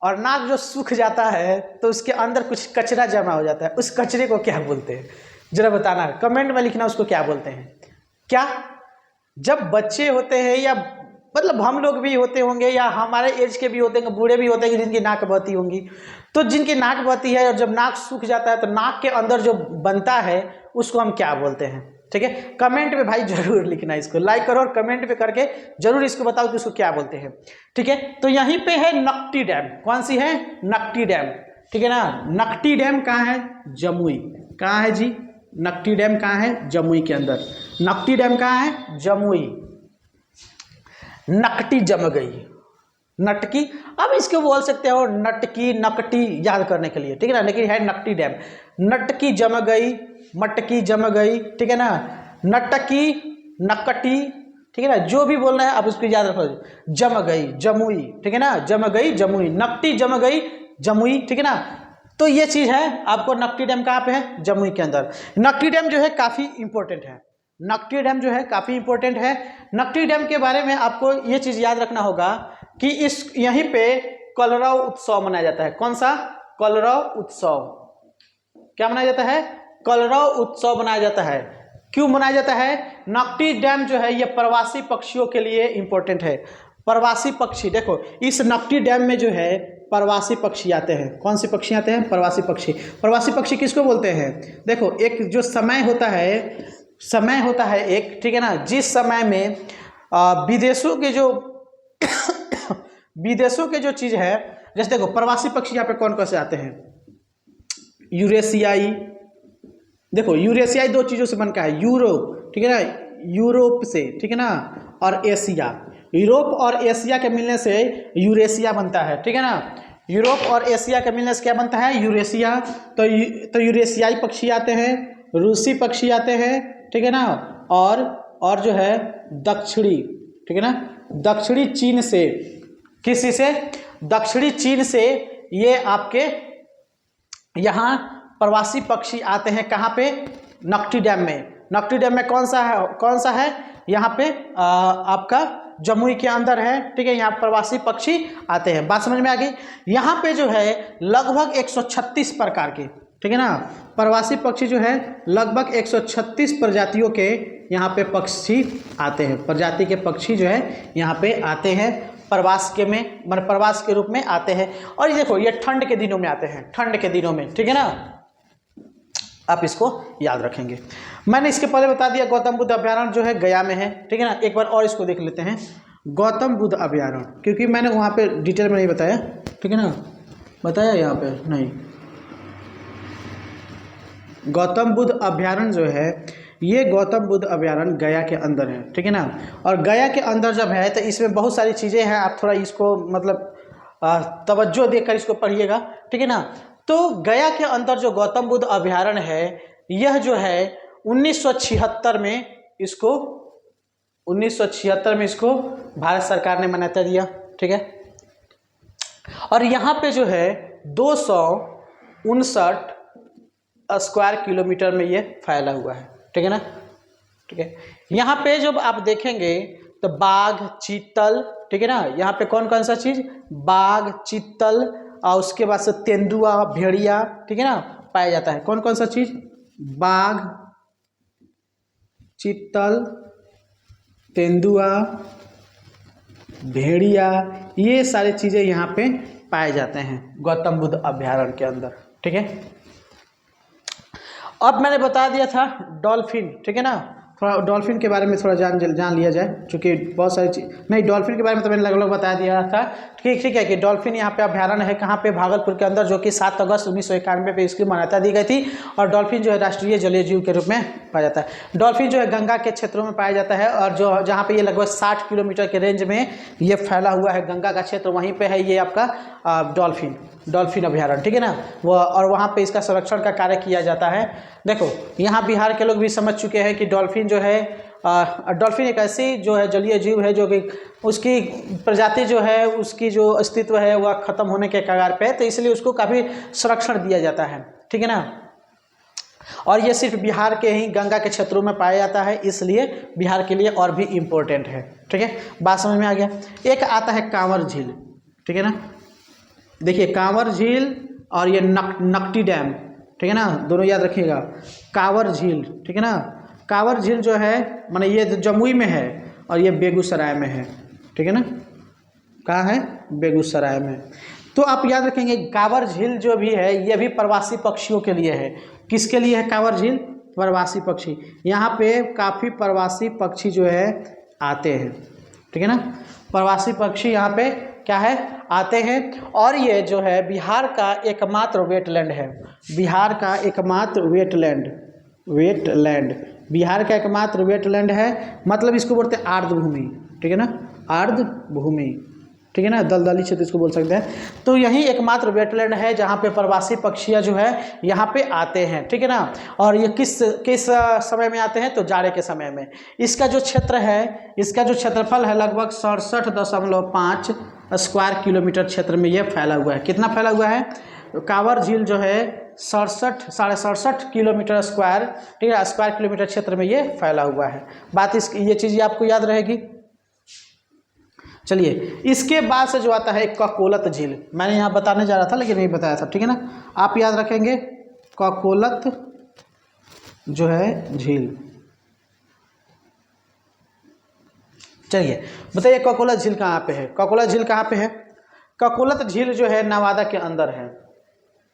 और नाक जो सूख जाता है, तो उसके अंदर कुछ कचरा जमा हो जाता है। उस कचरे को क्या बोलते हैं? जरा बताना, कमेंट में लिखना उसको क्या बोलते हैं। क्या जब बच्चे होते हैं या मतलब हम लोग भी होते होंगे या हमारे एज के भी होते हैं, बूढ़े भी होते हैं जिनकी नाक बहती होंगी। तो जिनकी नाक बहती है और जब नाक सूख जाता है तो नाक के अंदर जो बनता है उसको हम क्या बोलते हैं? ठीक है, कमेंट में भाई जरूर लिखना, इसको लाइक करो और कमेंट पे करके जरूर इसको बताओ कि उसको क्या बोलते हैं। ठीक है, तो यहीं पे है नकटी डैम। कौन सी है? नकटी डैम। ठीक है ना, नकटी डैम कहाँ है? जमुई। कहाँ है जी? नकटी डैम कहाँ है? जमुई के अंदर। नकटी डैम कहाँ है? जमुई। नकटी जम गई, नटकी, अब इसको बोल सकते हो नटकी, नकटी याद करने के लिए, ठीक है ना, लेकिन है नकटी डैम। नटकी जम गई, मटकी जम गई, ठीक है ना, नटकी, नकटी, ठीक है ना, जो भी बोलना है आप उसको याद रखो। जम गई, जमुई, ठीक है ना, जम गई जमुई, नकटी जम गई जमुई, ठीक है ना। तो ये चीज़ है आपको। नकटी डैम कहाँ पे है? जमुई के अंदर। नकटी डैम जो है काफ़ी इंपॉर्टेंट है। नकटी डैम जो है काफ़ी इंपॉर्टेंट है। नकटी डैम के बारे में आपको ये चीज़ याद रखना होगा कि इस यहीं पे कलरव उत्सव मनाया जाता है। कौन सा? कलरव उत्सव। क्या मनाया जाता है? कलरव उत्सव मनाया जाता है। क्यों मनाया जाता है? नकटी डैम जो है ये प्रवासी पक्षियों के लिए इंपॉर्टेंट है। प्रवासी पक्षी, देखो इस नकटी डैम में जो है प्रवासी पक्षी आते हैं। कौन से पक्षी आते हैं? प्रवासी पक्षी। प्रवासी पक्षी किसको बोलते हैं? देखो एक जो समय होता है एक, ठीक है ना, जिस समय में विदेशों के जो चीज़ है, जैसे देखो प्रवासी पक्षी यहाँ पे कौन कौन से आते हैं? यूरेशियाई, देखो यूरेशियाई दो चीज़ों से बनता है, यूरोप, ठीक है ना, यूरोप से, ठीक है ना, और एशिया। यूरोप और एशिया के मिलने से यूरेशिया बनता है, ठीक है ना। यूरोप और एशिया के मिलने से क्या बनता है? यूरेशिया। तो यूरेशियाई पक्षी आते हैं, रूसी पक्षी आते हैं, ठीक है ना, और जो है दक्षिणी, ठीक है ना, दक्षिणी चीन से, किसी से? दक्षिणी चीन से ये आपके यहाँ प्रवासी पक्षी आते हैं। कहाँ पे? नकटी डैम में। नकटी डैम में कौन सा है? यहाँ पे आपका जमुई के अंदर है, ठीक है। यहाँ प्रवासी पक्षी आते हैं। बात समझ में आ गई? यहाँ पे जो है लगभग 136 प्रकार के, ठीक है ना, प्रवासी पक्षी जो है लगभग 136 प्रजातियों के यहाँ पे पक्षी आते हैं। प्रजाति के पक्षी जो है यहाँ पे आते हैं, प्रवास के रूप में आते हैं। और ये देखो ये ठंड के दिनों में आते हैं, ठंड के दिनों में, ठीक है ना, आप इसको याद रखेंगे। मैंने इसके पहले बता दिया गौतम बुद्ध अभयारण्य जो है गया में है, ठीक है ना। एक बार और इसको देख लेते हैं, गौतम बुद्ध अभयारण्य, क्योंकि मैंने वहाँ पे डिटेल में नहीं बताया, ठीक है ना, बताया यहाँ पे नहीं। गौतम बुद्ध अभयारण्य जो है ये गौतम बुद्ध अभयारण्य गया के अंदर है, ठीक है ना। और गया के अंदर जब है तो इसमें बहुत सारी चीज़ें हैं, आप थोड़ा इसको मतलब तवज्जो देकर इसको पढ़िएगा, ठीक है ना। तो गया के अंदर जो गौतम बुद्ध अभयारण्य है यह जो है 1976 में इसको भारत सरकार ने मान्यता दिया, ठीक है। और यहाँ पे जो है 259 स्क्वायर किलोमीटर में ये फैला हुआ है, ठीक है ना, ठीक है। यहाँ पे जब आप देखेंगे तो बाघ, चीतल, ठीक है ना, यहाँ पे कौन कौन सा चीज़? बाघ, चीतल और उसके बाद से तेंदुआ, भेड़िया, ठीक है ना, पाया जाता है। कौन कौन सा चीज़? बाघ, चीतल, तेंदुआ, भेड़िया, ये सारी चीज़ें यहाँ पे पाए जाते हैं गौतम बुद्ध अभयारण्य के अंदर, ठीक है। अब मैंने बता दिया था डॉल्फिन, ठीक है ना, थोड़ा डॉल्फिन के बारे में थोड़ा जान लिया जाए, चूँकि बहुत सारी चीज़ नहीं, डॉल्फिन के बारे में तो मैंने लगभग बता दिया था, ठीक है कि डॉल्फिन यहाँ पे अभ्यारण्य है। कहाँ पे? भागलपुर के अंदर, जो कि 7 अगस्त 1991 पे इसकी मान्यता दी गई थी। और डॉल्फिन जो है राष्ट्रीय जलीय जीव के रूप में पाया जाता है। डॉल्फिन जो है गंगा के क्षेत्रों में पाया जाता है, और जो जहाँ पे ये लगभग 60 किलोमीटर के रेंज में ये फैला हुआ है, गंगा का क्षेत्र, वहीं पर है ये आपका डॉल्फिन अभ्यारण्य, ठीक है ना। और वहाँ पे इसका संरक्षण का कार्य किया जाता है। देखो यहाँ बिहार के लोग भी समझ चुके हैं कि डॉल्फिन जो है डॉल्फिन एक ऐसी जो है जलीय जीव है जो कि उसकी प्रजाति जो है, उसकी जो अस्तित्व है वह खत्म होने के कगार पे है, तो इसलिए उसको काफ़ी संरक्षण दिया जाता है, ठीक है ना। और ये सिर्फ बिहार के ही गंगा के क्षेत्रों में पाया जाता है, इसलिए बिहार के लिए और भी इम्पोर्टेंट है, ठीक है। बात समझ में आ गया? एक आता है कांवर झील, ठीक है ना, देखिए कांवर झील और ये नकटी डैम, ठीक है ना, दोनों याद रखिएगा। कांवर झील, ठीक है ना, कांवर झील जो है माने ये जमुई में है और ये बेगूसराय में है, ठीक है ना, कहाँ है, बेगूसराय में। तो आप याद रखेंगे कांवर झील जो भी है ये भी प्रवासी पक्षियों के लिए है। किसके लिए है कांवर झील, प्रवासी पक्षी, यहाँ पे काफ़ी प्रवासी पक्षी जो है आते हैं, ठीक है ना, प्रवासी पक्षी यहाँ पे क्या है आते हैं। और ये जो है बिहार का एकमात्र वेटलैंड है, बिहार का एकमात्र वेटलैंड बिहार का एकमात्र वेटलैंड है, मतलब इसको बोलते हैं आर्द्र भूमि, ठीक है ना, आर्द्र भूमि, ठीक है ना, दलदली क्षेत्र इसको बोल सकते हैं। तो यही एकमात्र वेटलैंड है जहाँ पे प्रवासी पक्षियाँ जो है यहाँ पे आते हैं, ठीक है ना। और ये किस समय में आते हैं, तो जाड़े के समय में। इसका जो क्षेत्र है, इसका जो क्षेत्रफल है लगभग 67.5 स्क्वायर किलोमीटर क्षेत्र में ये फैला हुआ है। कितना फैला हुआ है, कांवर झील जो है 67.5 किलोमीटर स्क्वायर, ठीक है, स्क्वायर किलोमीटर क्षेत्र में ये फैला हुआ है। बात ये चीज़ आपको याद रहेगी। चलिए, इसके बाद से जो आता है ककोलत झील, मैंने यहाँ बताने जा रहा था लेकिन नहीं बताया था, ठीक है ना, आप याद रखेंगे ककोलत जो है झील। चलिए बताइए ककोलत झील कहाँ पे है, ककोलत झील कहाँ पे है, ककोलत झील जो है नवादा के अंदर है,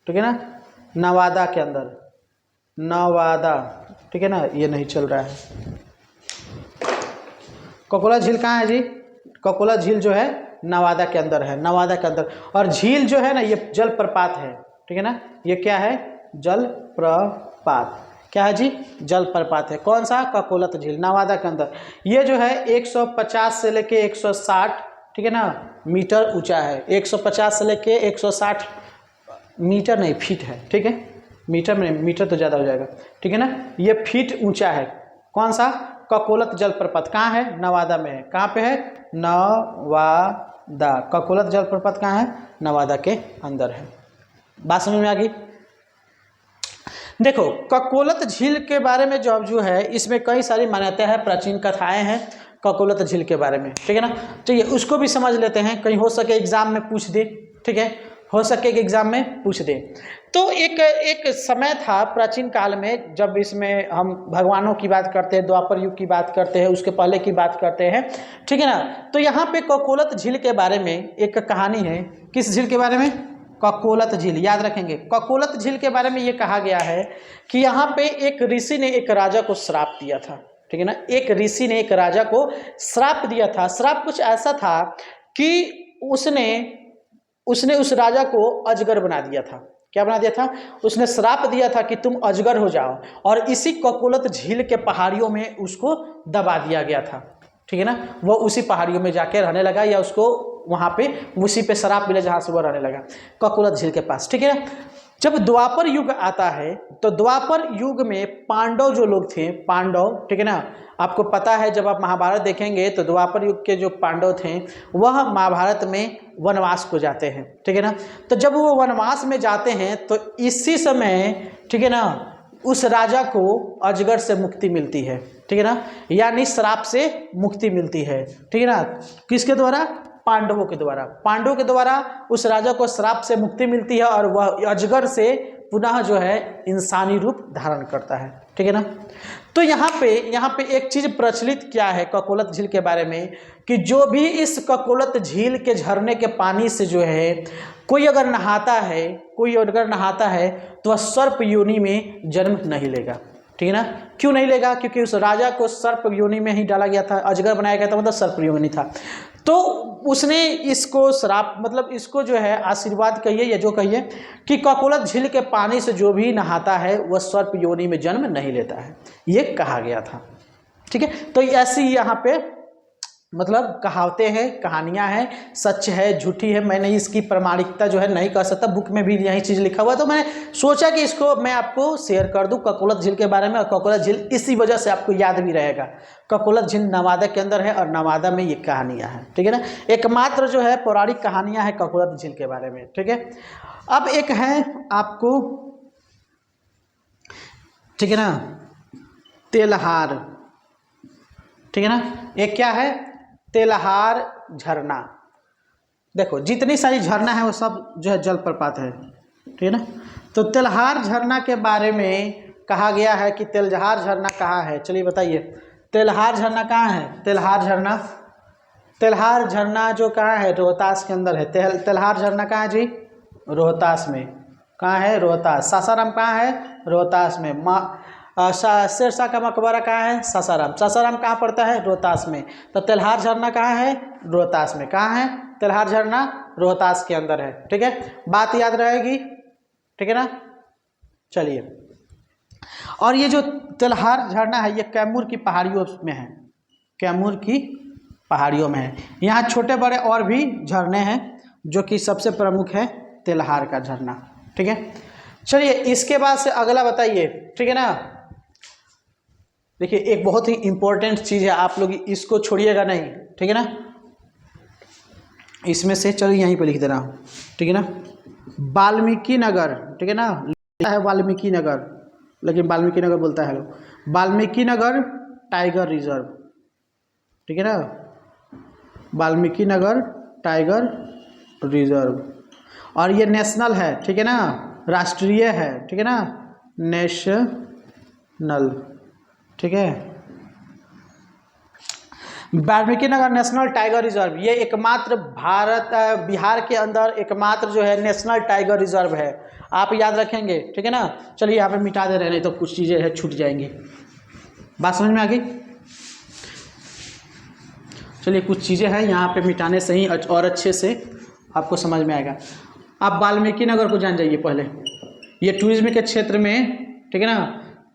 ठीक है ना, नवादा के अंदर, नवादा, ठीक है ना, ये नहीं चल रहा है। ककोलत झील कहाँ है जी, ककोलत झील जो है नवादा के अंदर है, नवादा के अंदर। और झील जो है ना ये जलप्रपात है, ठीक है ना, ये क्या है, जलप्रपात, क्या है जी, जलप्रपात है। कौन सा, ककोलत झील, नवादा के अंदर। ये जो है 150 से लेके 160, ठीक है ना, मीटर ऊंचा है। 150 से लेके 160 मीटर नहीं, फीट है, ठीक है, मीटर में, मीटर तो ज़्यादा हो जाएगा, ठीक है ना, ये फीट ऊंचा है। कौन सा, ककोलत जलप्रपात, कहाँ है, नवादा में है। कहाँ पे है, नवादा, ककोलत जलप्रपात कहाँ है, नवादा के अंदर है। बात समझ में आ गई। देखो ककोलत झील के बारे में जो है इसमें कई सारी मान्यताएं हैं, प्राचीन कथाएं हैं ककोलत झील के बारे में, ठीक है ना। चलिए उसको भी समझ लेते हैं, कहीं हो सके एग्जाम में पूछ दे, ठीक है, हो सके कि एग्जाम में पूछ दे। तो एक समय था प्राचीन काल में, जब इसमें हम भगवानों की बात करते हैं, द्वापर युग की बात करते हैं, उसके पहले की बात करते हैं, ठीक है ना। तो यहाँ पे ककोलत झील के बारे में एक कहानी है। किस झील के बारे में, ककोलत झील, याद रखेंगे। ककोलत झील के बारे में ये कहा गया है कि यहाँ पे एक ऋषि ने एक राजा को श्राप दिया था, ठीक है ना, एक ऋषि ने एक राजा को श्राप दिया था। श्राप कुछ ऐसा था कि उसने उस राजा को अजगर बना दिया था। क्या बना दिया था, उसने श्राप दिया था कि तुम अजगर हो जाओ, और इसी ककोलत झील के पहाड़ियों में उसको दबा दिया गया था, ठीक है ना। वो उसी पहाड़ियों में जाके रहने लगा, या उसको वहाँ पे उसी पे श्राप मिले जहाँ से वो रहने लगा, ककोलत झील के पास, ठीक है ना। जब द्वापर युग आता है तो द्वापर युग में पांडव जो लोग थे, पांडव, ठीक है ना, आपको पता है जब आप महाभारत देखेंगे तो द्वापर युग के जो पांडव थे वह महाभारत में वनवास को जाते हैं, ठीक है ना। तो जब वो वनवास में जाते हैं तो इसी समय, ठीक है ना, उस राजा को अजगर से मुक्ति मिलती है, ठीक है ना, यानी श्राप से मुक्ति मिलती है, ठीक है ना। किसके द्वारा, पांडवों के द्वारा, पांडवों के द्वारा उस राजा को श्राप से मुक्ति मिलती है, और वह अजगर से पुनः जो है इंसानी रूप धारण करता है, ठीक है ना। तो यहाँ पे एक चीज़ प्रचलित क्या है ककोलत झील के बारे में, कि जो भी इस ककोलत झील के झरने के पानी से जो है कोई अगर नहाता है तो वह सर्प योनि में जन्म नहीं लेगा, ठीक है ना। क्यों नहीं लेगा, क्योंकि उस राजा को सर्प योनि में ही डाला गया था, अजगर बनाया गया था, मतलब सर्प योनि था। तो उसने इसको श्राप, मतलब इसको जो है आशीर्वाद कहिए या जो कहिए, कि ककोलत झील के पानी से जो भी नहाता है वह सर्प योनि में जन्म नहीं लेता है, ये कहा गया था, ठीक है। तो ऐसी यहाँ पे मतलब कहावतें हैं, कहानियाँ हैं, सच है झूठी है, मैंने इसकी प्रामाणिकता जो है नहीं कर सकता, बुक में भी यही चीज़ लिखा हुआ है, तो मैंने सोचा कि इसको मैं आपको शेयर कर दूं ककोलत झील के बारे में। और ककोलत झील इसी वजह से आपको याद भी रहेगा, ककोलत झील नवादा के अंदर है और नवादा में ये कहानियाँ हैं, ठीक है ना। एकमात्र जो है पौराणिक कहानियाँ हैं ककोलत झील के बारे में, ठीक है। अब एक है आपको, ठीक है ना, तेलहार, ठीक है ना, एक क्या है, तेलहार झरना। देखो जितनी सारी झरना है वो सब जो है जलप्रपात है, ठीक है ना। तो तेलहार झरना के बारे में कहा गया है कि तेलहार झरना कहाँ है, चलिए बताइए, तेलहार झरना कहाँ है, तेलहार तेल्हार झरना जो कहाँ है, रोहतास के अंदर है। तेल्हार झरना कहाँ है जी, रोहतास में। कहाँ है, रोहतास। सासाराम कहाँ है, रोहतास में। शेरशाह का मकबरा कहाँ है, सासाराम। सासाराम कहाँ पड़ता है, रोहतास में। तो तेल्हार झरना कहाँ है, रोहतास में। कहाँ है तेल्हार झरना, रोहतास के अंदर है। ठीक है, बात याद रहेगी, ठीक है ना। चलिए, और ये जो तेल्हार झरना है ये कैमूर की पहाड़ियों में है, कैमूर की पहाड़ियों में है। यहाँ छोटे बड़े और भी झरने हैं, जो कि सबसे प्रमुख है तेल्हार का झरना। ठीक है, चलिए इसके बाद से अगला बताइए, ठीक है ना। देखिए एक बहुत ही इंपॉर्टेंट चीज़ है, आप लोग इसको छोड़िएगा नहीं, ठीक है ना। इसमें से चलिए यहीं पे लिख दे रहा हूँ, ठीक है ना। वाल्मीकि नगर, ठीक है ना, लिखा है वाल्मीकि नगर, लेकिन वाल्मीकि नगर बोलता है लोग। वाल्मीकि नगर टाइगर रिजर्व, ठीक है ना, वाल्मीकि नगर टाइगर रिजर्व। और ये नेशनल है, ठीक है ना, राष्ट्रीय है, ठीक है ना, नेशनल, ठीक है। Valmiki Nagar national tiger reserve ये एकमात्र बिहार के अंदर एकमात्र जो है नेशनल टाइगर रिजर्व है, आप याद रखेंगे, ठीक है ना। चलिए यहाँ पे मिटा दे रहे हैं, नहीं तो कुछ चीज़ें है छूट जाएंगी। बात समझ में आ गई। चलिए कुछ चीज़ें हैं यहाँ पे मिटाने से ही और अच्छे से आपको समझ में आएगा। आप वाल्मीकि नगर को जान जाइए पहले, ये टूरिज्म के क्षेत्र में, ठीक है ना,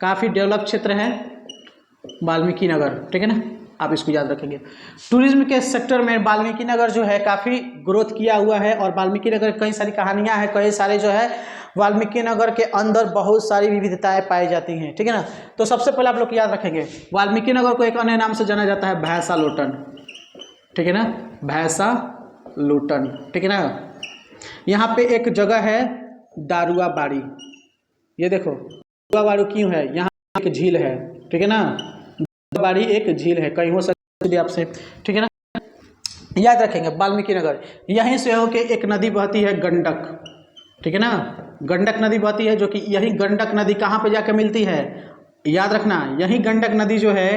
काफ़ी डेवलप क्षेत्र है वाल्मीकि नगर, ठीक है ना, आप इसको याद रखेंगे। टूरिज्म के सेक्टर में वाल्मीकि नगर जो है काफ़ी ग्रोथ किया हुआ है, और वाल्मीकि नगर कई सारी कहानियाँ हैं, कई सारे जो है वाल्मीकि नगर के अंदर बहुत सारी विविधताएं पाई जाती हैं, ठीक है ना। तो सबसे पहले आप लोग याद रखेंगे वाल्मीकि नगर को एक अन्य नाम से जाना जाता है भैंसा लोटन, ठीक है ना, भैंसा लोटन, ठीक है ना। यहाँ पे एक जगह है दारुआ बाड़ी, ये देखो दारुआ बाड़ी क्यों है, यहाँ एक झील है, ठीक है ना, बाड़ी एक झील है, कहीं हो सकती है आपसे, ठीक है ना, याद रखेंगे वाल्मीकि नगर। यहीं से होके एक नदी बहती है गंडक, ठीक है ना, गंडक नदी बहती है, जो कि यही गंडक नदी कहाँ पे जाकर मिलती है, याद रखना, यही गंडक नदी जो है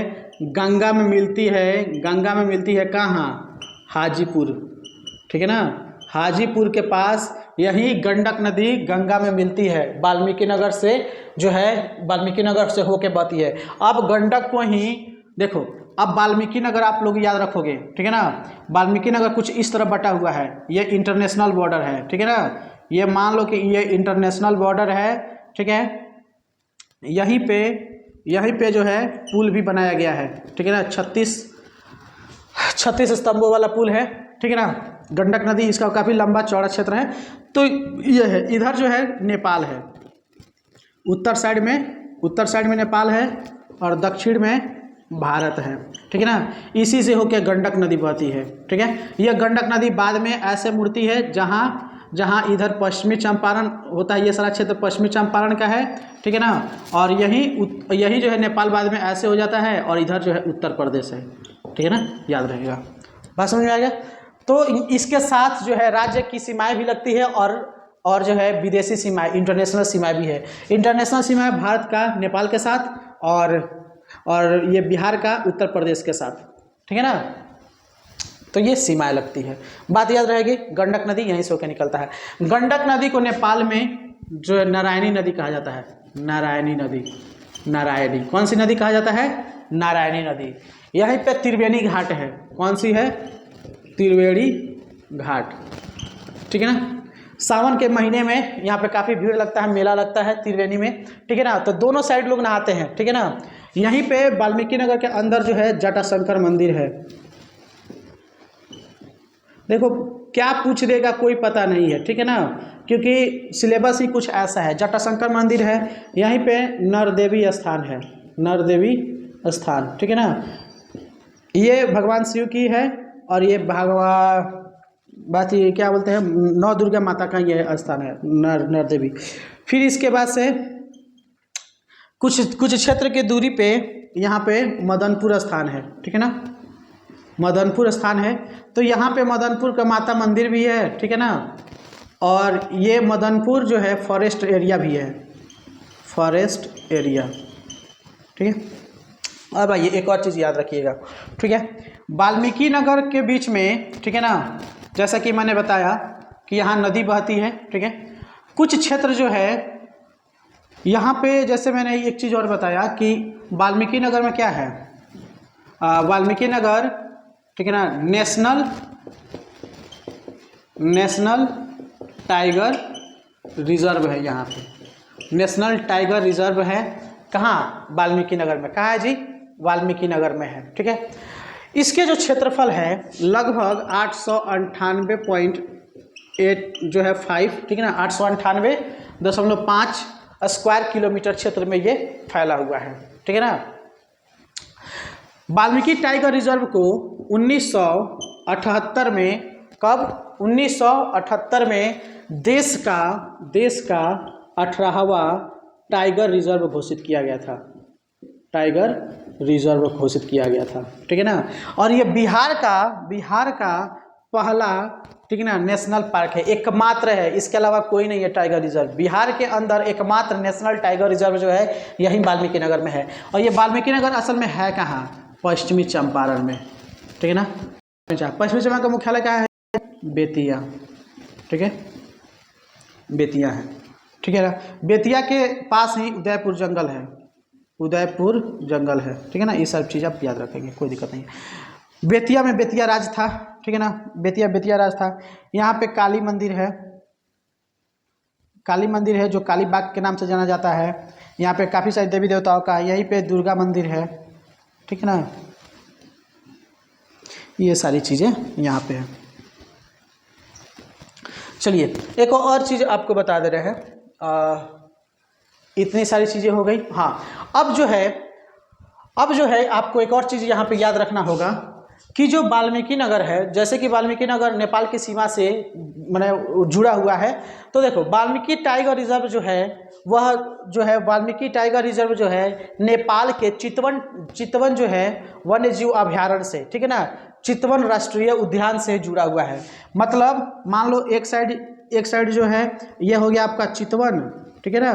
गंगा में मिलती है। गंगा में मिलती है कहाँ, हाजीपुर, ठीक है ना, हाजीपुर के पास यही गंडक नदी गंगा में मिलती है, वाल्मीकि नगर से जो है, वाल्मीकि नगर से होके बहती है। अब गंडक को ही देखो, अब वाल्मीकि नगर आप लोग याद रखोगे, ठीक है ना, वाल्मीकि नगर कुछ इस तरह बटा हुआ है, ये इंटरनेशनल बॉर्डर है, ठीक है ना, ये मान लो कि ये इंटरनेशनल बॉर्डर है, ठीक है। यहीं पे जो है पुल भी बनाया गया है, ठीक है ना, 36 स्तंभों वाला पुल है, ठीक है ना, गंडक नदी, इसका काफ़ी लंबा चौड़ा क्षेत्र है। तो ये है, इधर जो है नेपाल है, उत्तर साइड में नेपाल है, और दक्षिण में भारत है, ठीक है ना। इसी से होकर गंडक नदी बहती है, ठीक है। यह गंडक नदी बाद में ऐसे मुड़ती है जहाँ इधर पश्चिमी चंपारण होता है, ये सारा क्षेत्र पश्चिमी चंपारण का है, ठीक है ना, और यही जो है नेपाल बाद में ऐसे हो जाता है, और इधर जो है उत्तर प्रदेश है, ठीक है ना, याद रहेगा। बात समझ में आ गया। तो इसके साथ जो है राज्य की सीमाएं भी लगती है, और जो है विदेशी सीमाएं, इंटरनेशनल सीमाएं भी है। इंटरनेशनल सीमाएं भारत का नेपाल के साथ, और ये बिहार का उत्तर प्रदेश के साथ, ठीक है ना। तो ये सीमाएं लगती है, बात याद रहेगी। गंडक नदी यहीं से होकर निकलता है। गंडक नदी को नेपाल में जो है नारायणी नदी कहा जाता है, नारायणी नदी, नारायणी, कौन सी नदी कहा जाता है, नारायणी नदी। यहीं पे त्रिवेणी घाट है, कौन सी है, त्रिवेणी घाट, ठीक है ना। सावन के महीने में यहाँ पे काफ़ी भीड़ लगता है, मेला लगता है त्रिवेणी में, ठीक है ना। तो दोनों साइड लोग नहाते हैं, ठीक है ना। यहीं पे वाल्मीकि नगर के अंदर जो है जटाशंकर मंदिर है। देखो क्या पूछ देगा कोई पता नहीं है, ठीक है ना, क्योंकि सिलेबस ही कुछ ऐसा है। जटाशंकर मंदिर है, यहीं पे नरदेवी स्थान है, नरदेवी स्थान, ठीक है ना। ये भगवान शिव की है, और ये बात ये क्या बोलते हैं, नौ दुर्गा माता का ये स्थान है, नरदेवी। फिर इसके बाद से कुछ क्षेत्र के दूरी पे यहाँ पे मदनपुर स्थान है, ठीक है ना, मदनपुर स्थान है। तो यहाँ पे मदनपुर का माता मंदिर भी है, ठीक है ना, और ये मदनपुर जो है फॉरेस्ट एरिया भी है, फॉरेस्ट एरिया, ठीक है। अब आइए एक और चीज़ याद रखिएगा, ठीक है। वाल्मीकि नगर के बीच में, ठीक है ना, जैसा कि मैंने बताया कि यहाँ नदी बहती है, ठीक है। कुछ क्षेत्र जो है यहाँ पे, जैसे मैंने एक चीज़ और बताया कि वाल्मीकि नगर में क्या है, वाल्मीकि नगर, ठीक है ना, नेशनल टाइगर रिजर्व है। यहाँ पे नेशनल टाइगर रिजर्व है। कहाँ? वाल्मीकि नगर में। कहाँ है जी? वाल्मीकि नगर में है, ठीक है। इसके जो क्षेत्रफल है लगभग 898.8 जो है 5, ठीक है ना, 898.5 स्क्वायर किलोमीटर क्षेत्र में ये फैला हुआ है, ठीक है ना। वाल्मीकि टाइगर रिजर्व को 1978 में, कब? 1978 में देश का 18वां टाइगर रिजर्व घोषित किया गया था। टाइगर रिजर्व घोषित किया गया था, ठीक है ना। और ये बिहार का पहला, ठीक है ना, नेशनल पार्क है, एकमात्र है, इसके अलावा कोई नहीं है टाइगर रिजर्व। बिहार के अंदर एकमात्र नेशनल टाइगर रिजर्व जो है यही वाल्मीकि नगर में है। और ये वाल्मीकि नगर असल में है कहाँ? पश्चिमी चंपारण में, ठीक है ना। पश्चिमी चंपारण का मुख्यालय क्या है? बेतिया, ठीक है, बेतिया है, ठीक है ना। बेतिया के पास ही उदयपुर जंगल है, उदयपुर जंगल है, ठीक है ना। ये सब चीज़ आप याद रखेंगे, कोई दिक्कत नहीं है। बेतिया में बेतिया राज था, ठीक है ना, बेतिया राज था। यहाँ पे काली मंदिर है, काली मंदिर है जो काली बाग के नाम से जाना जाता है। यहाँ पे काफ़ी सारे देवी देवताओं का, यहीं पे दुर्गा मंदिर है, ठीक है ना। ये सारी चीज़ें यहाँ पे है। चलिए एक और चीज़ आपको बता दे रहे हैं, इतनी सारी चीज़ें हो गई। हाँ, अब जो है आपको एक और चीज़ यहाँ पे याद रखना होगा कि जो वाल्मीकि नगर है, जैसे कि वाल्मीकि नगर नेपाल की सीमा से माने जुड़ा हुआ है। तो देखो वाल्मीकि टाइगर रिजर्व जो है वह जो है वाल्मीकि टाइगर रिजर्व जो है नेपाल के चितवन जो है वन्य जीव अभ्यारण्य से, ठीक है ना, चितवन राष्ट्रीय उद्यान से जुड़ा हुआ है। मतलब मान लो एक साइड जो है ये हो गया आपका चितवन, ठीक है ना,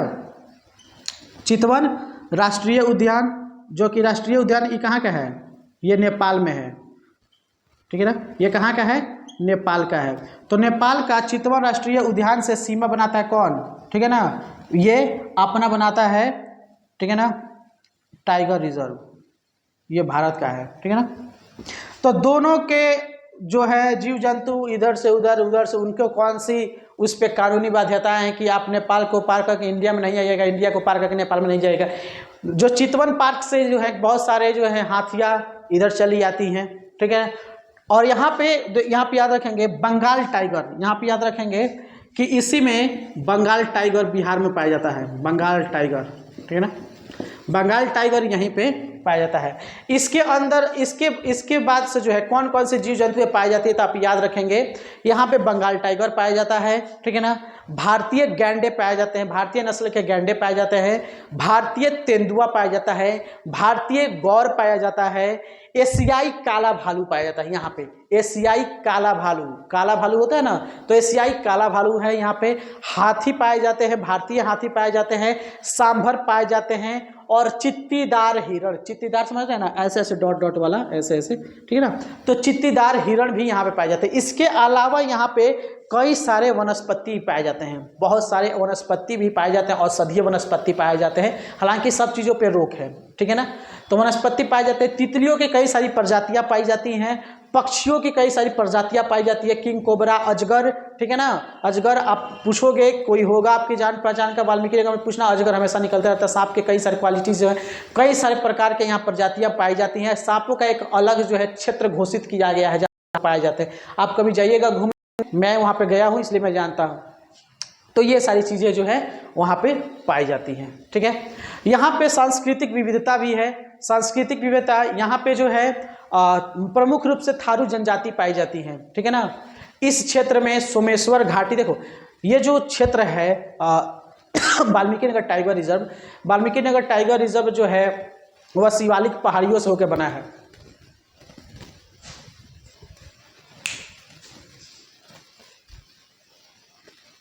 चितवन राष्ट्रीय उद्यान, जो कि राष्ट्रीय उद्यान ये कहाँ का है? ये नेपाल में है, ठीक है ना। ये कहाँ का है? नेपाल का है। तो नेपाल का चितवन राष्ट्रीय उद्यान से सीमा बनाता है कौन? ठीक है ना, ये अपना बनाता है, ठीक है ना, टाइगर रिजर्व, ये भारत का है, ठीक है ना। तो दोनों के जो है जीव जंतु इधर से उधर से उनको कौन सी उस पर कानूनी बाध्यताएं हैं कि आप नेपाल को पार करके इंडिया में नहीं आइएगा, इंडिया को पार करके नेपाल में नहीं जाएगा। जो चितवन पार्क से जो है बहुत सारे जो है हाथियाँ इधर चली आती हैं, ठीक है। और यहाँ पे याद रखेंगे बंगाल टाइगर, यहाँ पे याद रखेंगे कि इसी में बंगाल टाइगर बिहार में पाया जाता है, बंगाल टाइगर, ठीक है ना, बंगाल टाइगर यहीं पे पाया जाता है। इसके अंदर इसके बाद से जो है कौन कौन से जीव जंतु पाए जाते हैं तो आप याद रखेंगे, यहाँ पे बंगाल टाइगर पाया जाता है, ठीक है ना, भारतीय गैंडे पाए जाते हैं, भारतीय नस्ल के गैंडे पाए जाते हैं, भारतीय तेंदुआ पाया जाता है, भारतीय गौर पाया जाता है, एशियाई काला भालू पाया जाता है। यहाँ पे एशियाई काला भालू होता है ना, तो एशियाई काला भालू है। यहाँ पे हाथी पाए जाते हैं, भारतीय हाथी पाए जाते हैं, सांभर पाए जाते हैं, और चित्तीदार हिरण, चित्तीदार समझते हैं ना, ऐसे ऐसे डॉट वाला, ऐसे ऐसे, ठीक है ना, तो चित्तीदार हिरण भी यहाँ पे पाए जाते हैं। इसके अलावा यहाँ पे कई सारे वनस्पति पाए जाते हैं, बहुत सारे वनस्पति भी पाए जाते हैं, औषधीय वनस्पति पाए जाते हैं। हालांकि सब चीज़ों पे रोक है, ठीक है ना। तो वनस्पति पाए जाते हैं, तितलियों की कई सारी प्रजातियां पाई जाती हैं, पक्षियों की कई सारी प्रजातियां पाई जाती है, किंग कोबरा, अजगर, ठीक है ना, अजगर आप पूछोगे, कोई होगा आपकी जान पहचान का वाल्मीकि नगर में पूछना, अजगर हमेशा निकलता रहता है। सांप के कई सारी क्वालिटीज जो है, कई सारे प्रकार के यहाँ प्रजातियां पाई जाती हैं। सांपों का एक अलग जो है क्षेत्र घोषित किया गया है जहाँ पाए जाते हैं। आप कभी जाइएगा घूमने, मैं वहाँ पे गया हूँ इसलिए मैं जानता हूँ। तो ये सारी चीज़ें जो है वहाँ पे पाई जाती हैं, ठीक है। यहाँ पे सांस्कृतिक विविधता भी है। सांस्कृतिक विविधता यहाँ पे जो है प्रमुख रूप से थारू जनजाति पाई जाती है, ठीक है ना। इस क्षेत्र में सोमेश्वर घाटी, देखो ये जो क्षेत्र है Valmiki Nagar tiger reserve, Valmiki Nagar tiger reserve जो है वह शिवालिक पहाड़ियों से होकर बना है।